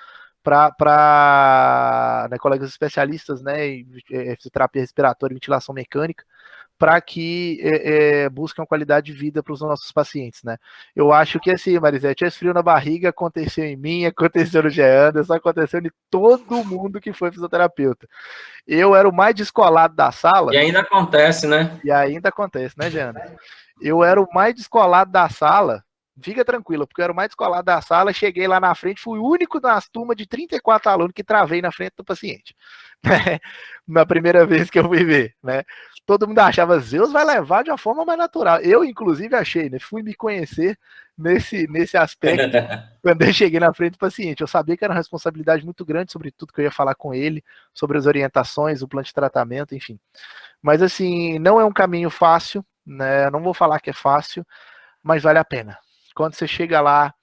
para né, colegas especialistas, né, em fisioterapia respiratória e ventilação mecânica, para que busquem uma qualidade de vida para os nossos pacientes, né? Eu acho que assim, Marisete, esse frio na barriga aconteceu em mim, aconteceu no Jean Anderson, aconteceu em todo mundo que foi fisioterapeuta. Eu era o mais descolado da sala. E ainda acontece, né? E ainda acontece, né, Jean Anderson? Eu era o mais descolado da sala. Fica tranquilo, porque eu era o mais descolado da sala, cheguei lá na frente, fui o único das turmas de 34 alunos que travei na frente do paciente. Na primeira vez que eu fui ver, né? Todo mundo achava, Zeus vai levar de uma forma mais natural. Eu, inclusive, achei, né? Fui me conhecer nesse aspecto quando eu cheguei na frente do paciente. Eu sabia que era uma responsabilidade muito grande sobre tudo que eu ia falar com ele, sobre as orientações, o plano de tratamento, enfim. Mas, assim, não é um caminho fácil, né? Não vou falar que é fácil, mas vale a pena. Quando você chega lá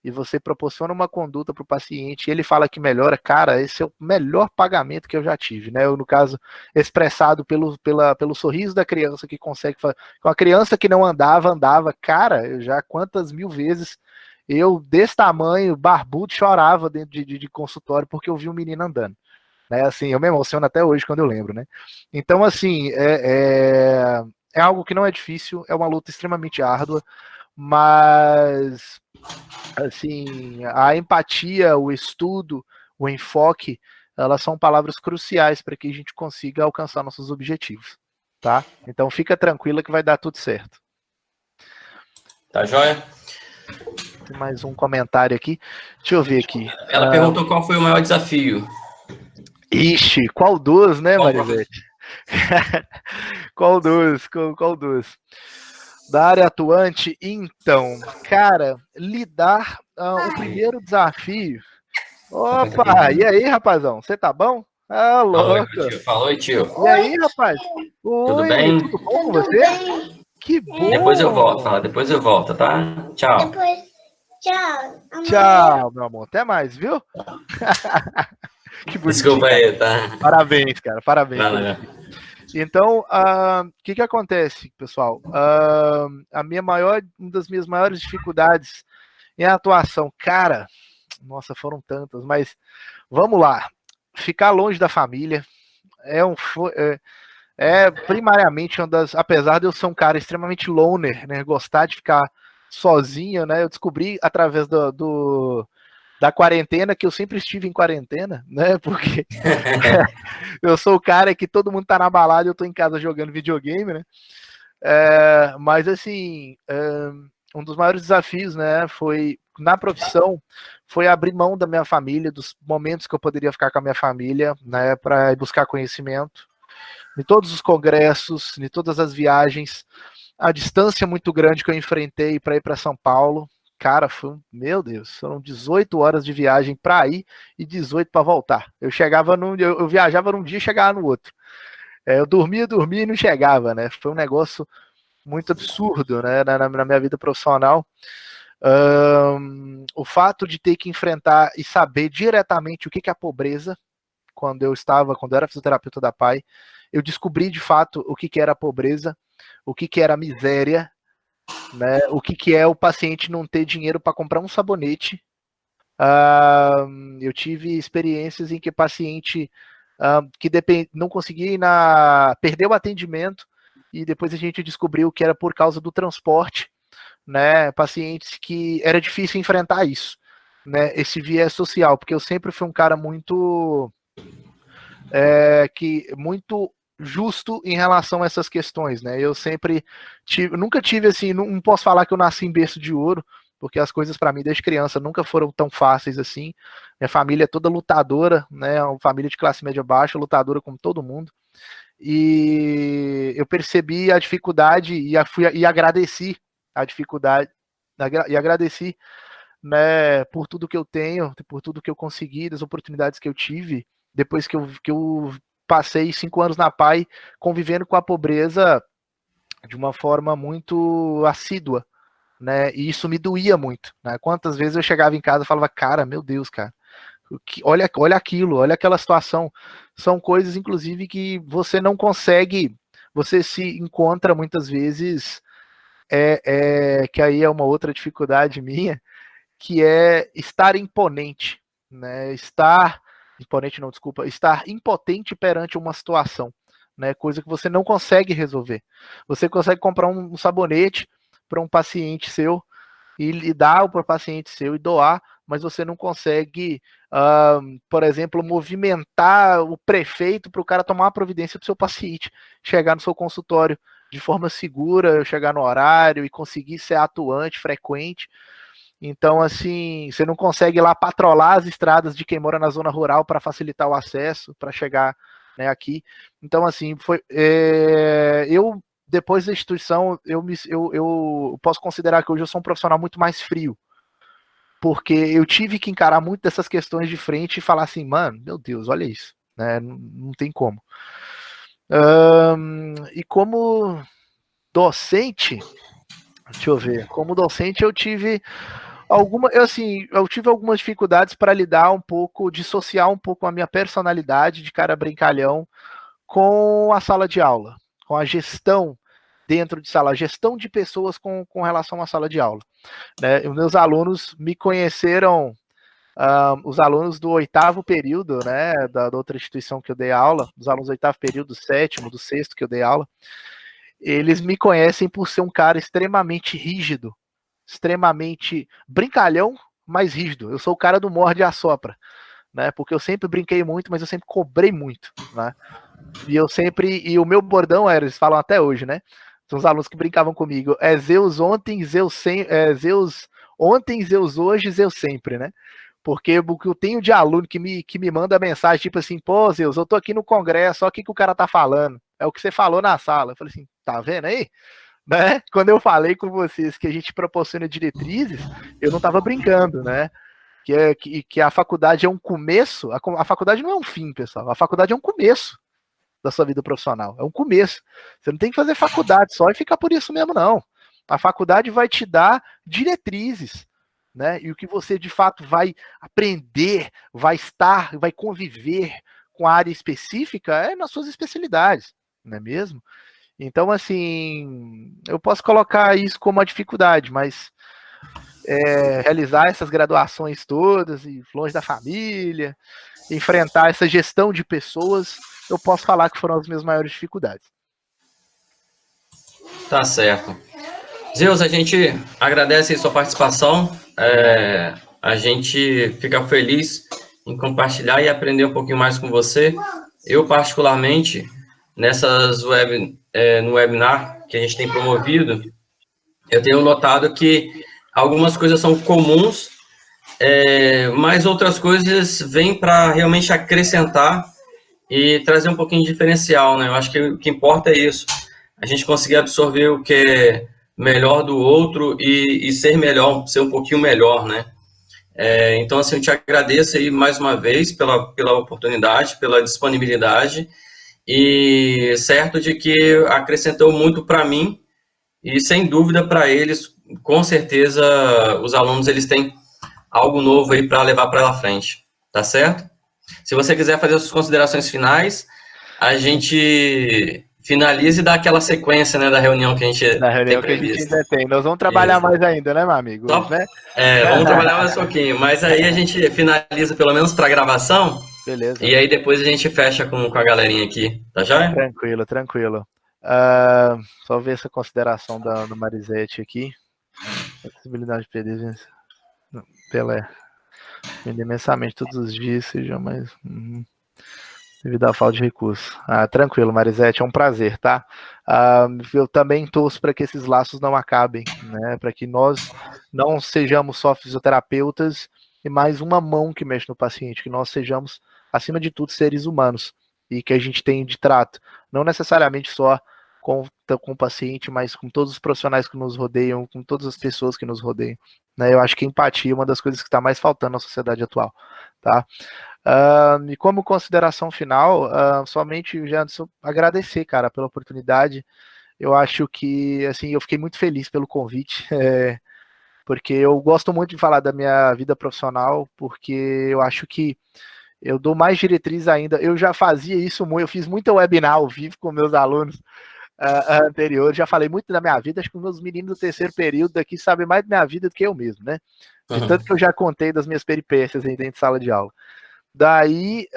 e você proporciona uma conduta para o paciente, ele fala que melhora, cara, esse é o melhor pagamento que eu já tive, né? Eu, no caso, expressado pelo sorriso da criança que consegue fazer. Com a criança que não andava, cara, eu já quantas mil vezes eu, desse tamanho, barbudo, chorava dentro de consultório porque eu vi um menino andando. Né? Assim, eu me emociono até hoje quando eu lembro, né? Então, assim, é algo que não é difícil, é uma luta extremamente árdua, mas assim, a empatia, o estudo, o enfoque, elas são palavras cruciais para que a gente consiga alcançar nossos objetivos, tá? Então fica tranquila que vai dar tudo certo. Tá joia? Tem mais um comentário aqui. Deixa eu ver aqui. Ela perguntou qual foi o maior desafio. Ixi, qual dos, né, Marisete? Qual dos? Da área atuante, então, cara, lidar o primeiro desafio. Opa, e aí, rapazão? Você tá bom? Ah, louco. Falou, tio. E aí, rapaz? Tudo Oi, bem? tudo bom com você? Bem. Que bom. Depois eu volto, tá? Tchau. Depois, tchau. Amanhã. Tchau, meu amor. Até mais, viu? Que bonitinho. Desculpa aí, tá? Parabéns, cara. Parabéns. Não. Então, o que acontece, pessoal? Uma das minhas maiores dificuldades Em atuação, cara, nossa, foram tantas, mas vamos lá. Ficar longe da família é primariamente uma das, apesar de eu ser um cara extremamente loner, né, gostar de ficar sozinho, né, eu descobri através da quarentena que eu sempre estive em quarentena, né, porque eu sou o cara que todo mundo tá na balada e eu tô em casa jogando videogame, né, mas assim, um dos maiores desafios, né, foi na profissão, foi abrir mão da minha família, dos momentos que eu poderia ficar com a minha família, né, para buscar conhecimento, em todos os congressos, em todas as viagens, a distância muito grande que eu enfrentei para ir para São Paulo, cara, meu Deus, foram 18 horas de viagem para ir e 18 para voltar. Eu viajava num dia e chegava no outro. Eu dormia e não chegava, né? Foi um negócio muito absurdo, né, na minha vida profissional. O fato de ter que enfrentar e saber diretamente o que é a pobreza, quando eu era fisioterapeuta da PAI, eu descobri de fato o que era a pobreza, o que era a miséria, né, o que é o paciente não ter dinheiro para comprar um sabonete. Eu tive experiências em que paciente que não conseguia perdeu o atendimento e depois a gente descobriu que era por causa do transporte, né, pacientes que era difícil enfrentar isso, né, esse viés social, porque eu sempre fui um cara muito muito justo em relação a essas questões, né? Eu sempre nunca tive assim, não posso falar que eu nasci em berço de ouro, porque as coisas para mim desde criança nunca foram tão fáceis assim. Minha família é toda lutadora, né? Uma família de classe média baixa, lutadora como todo mundo. E eu percebi a dificuldade e agradeci a dificuldade e agradeci, né, por tudo que eu tenho, por tudo que eu consegui, das oportunidades que eu tive depois que eu passei 5 anos na PAI convivendo com a pobreza de uma forma muito assídua, né? E isso me doía muito, né? Quantas vezes eu chegava em casa e falava, cara, meu Deus, cara, olha aquilo, olha aquela situação. São coisas, inclusive, que você não consegue, você se encontra muitas vezes, que aí é uma outra dificuldade minha, que é estar imponente, né? Imponente não, desculpa, estar impotente perante uma situação, né? Coisa que você não consegue resolver. Você consegue comprar um sabonete para um paciente seu e dar para o paciente seu e doar, mas você não consegue, por exemplo, movimentar o prefeito para o cara tomar uma providência para o seu paciente, chegar no seu consultório de forma segura, chegar no horário e conseguir ser atuante, frequente. Então, assim, você não consegue ir lá patrolar as estradas de quem mora na zona rural para facilitar o acesso, para chegar, né, aqui. Então, assim, eu, depois da instituição, eu posso considerar que hoje eu sou um profissional muito mais frio, porque eu tive que encarar muito dessas questões de frente e falar assim, mano, meu Deus, olha isso, né, não tem como. E como docente, deixa eu ver, como docente eu tive eu tive algumas dificuldades para lidar um pouco, dissociar um pouco a minha personalidade de cara brincalhão com a sala de aula, com a gestão dentro de sala, a gestão de pessoas com relação à sala de aula, né? Os meus alunos me conheceram, os alunos do 8º período, né, da outra instituição que eu dei aula, os alunos do 8º período, do 7º, do 6º que eu dei aula, eles me conhecem por ser um cara extremamente rígido, extremamente brincalhão, mas rígido. Eu sou o cara do morde e assopra, né? Porque eu sempre brinquei muito, mas eu sempre cobrei muito, né? E o meu bordão era, eles falam até hoje, né? São os alunos que brincavam comigo. É Zeus ontem, Zeus ontem, Zeus hoje, Zeus sempre, né? Porque o que eu tenho de aluno que me manda mensagem, tipo assim, pô, Zeus, eu tô aqui no congresso, olha o que o cara tá falando. É o que você falou na sala. Eu falei assim, tá vendo aí? Né? Quando eu falei com vocês que a gente proporciona diretrizes, eu não estava brincando, né? Que a faculdade é um começo, a faculdade não é um fim, pessoal. A faculdade é um começo da sua vida profissional. É um começo. Você não tem que fazer faculdade só e ficar por isso mesmo, não. A faculdade vai te dar diretrizes, né? E o que você de fato vai aprender, vai conviver com a área específica é nas suas especialidades, não é mesmo? Então, assim, eu posso colocar isso como uma dificuldade, mas realizar essas graduações todas e longe da família, enfrentar essa gestão de pessoas, eu posso falar que foram as minhas maiores dificuldades. Tá certo. Zeus, a gente agradece a sua participação. A gente fica feliz em compartilhar e aprender um pouquinho mais com você. Eu, particularmente, no webinar que a gente tem promovido, eu tenho notado que algumas coisas são comuns, mas outras coisas vêm para realmente acrescentar e trazer um pouquinho de diferencial, né? Eu acho que o que importa é isso, a gente conseguir absorver o que é melhor do outro e ser melhor, ser um pouquinho melhor, né? Então, assim, eu te agradeço aí mais uma vez pela oportunidade, pela disponibilidade, e certo de que acrescentou muito para mim e, sem dúvida, para eles, com certeza, os alunos, eles têm algo novo aí para levar para frente, tá certo? Se você quiser fazer as suas considerações finais, a gente finaliza e dá aquela sequência, né, da reunião que a gente Na reunião tem que a gente prevista. ainda tem. Nós vamos trabalhar Isso. mais ainda, né, meu amigo? Só, Hoje, né? vamos trabalhar mais um pouquinho, mas aí a gente finaliza pelo menos para a gravação, Beleza. e aí depois a gente fecha com a galerinha aqui, tá joia? Tranquilo, tranquilo. Só ver essa consideração da Marisete aqui. Acessibilidade de perder Pelé. Imensamente todos os dias, seja mais. Devido à falta de recursos. Tranquilo, Marisete, é um prazer, tá? Eu também torço para que esses laços não acabem, né? Para que nós não sejamos só fisioterapeutas e mais uma mão que mexe no paciente, que nós sejamos, acima de tudo, seres humanos e que a gente tenha de trato, não necessariamente só com o paciente, mas com todos os profissionais que nos rodeiam, com todas as pessoas que nos rodeiam. Né? Eu acho que a empatia é uma das coisas que está mais faltando na sociedade atual, tá? E como consideração final, somente, Janderson, agradecer, cara, pela oportunidade. Eu acho que, assim, eu fiquei muito feliz pelo convite, porque eu gosto muito de falar da minha vida profissional, porque eu acho que eu dou mais diretriz ainda. Eu já fazia isso muito, eu fiz muita webinar ao vivo com meus alunos anteriores, já falei muito da minha vida, acho que os meus meninos do terceiro período daqui sabem mais da minha vida do que eu mesmo, né? De tanto que eu já contei das minhas peripécias aí dentro de sala de aula. Daí,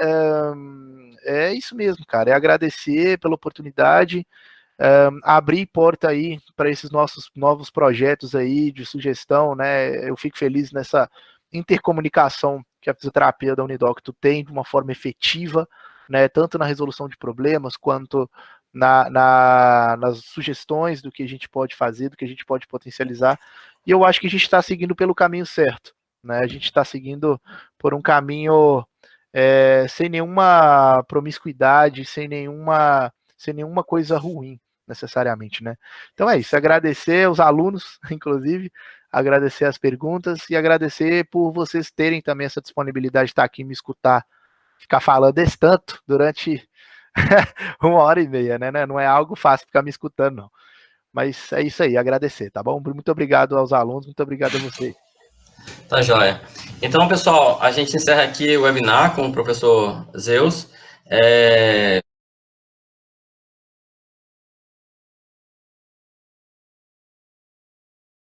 é isso mesmo, cara, é agradecer pela oportunidade, abrir porta aí para esses nossos novos projetos aí de sugestão, né? Eu fico feliz nessa intercomunicação que a fisioterapia da Unidocto tem de uma forma efetiva, né? Tanto na resolução de problemas quanto nas sugestões do que a gente pode fazer, do que a gente pode potencializar. E eu acho que a gente está seguindo pelo caminho certo, né? A gente está seguindo por um caminho sem nenhuma promiscuidade, sem nenhuma coisa ruim, necessariamente, né? Então é isso, agradecer aos alunos, inclusive, agradecer as perguntas e agradecer por vocês terem também essa disponibilidade de estar aqui me escutar, ficar falando esse tanto durante 1h30, né? Não é algo fácil ficar me escutando, não. Mas é isso aí, agradecer, tá bom? Muito obrigado aos alunos, muito obrigado a você. Tá joia. Então, pessoal, a gente encerra aqui o webinar com o professor Zeus.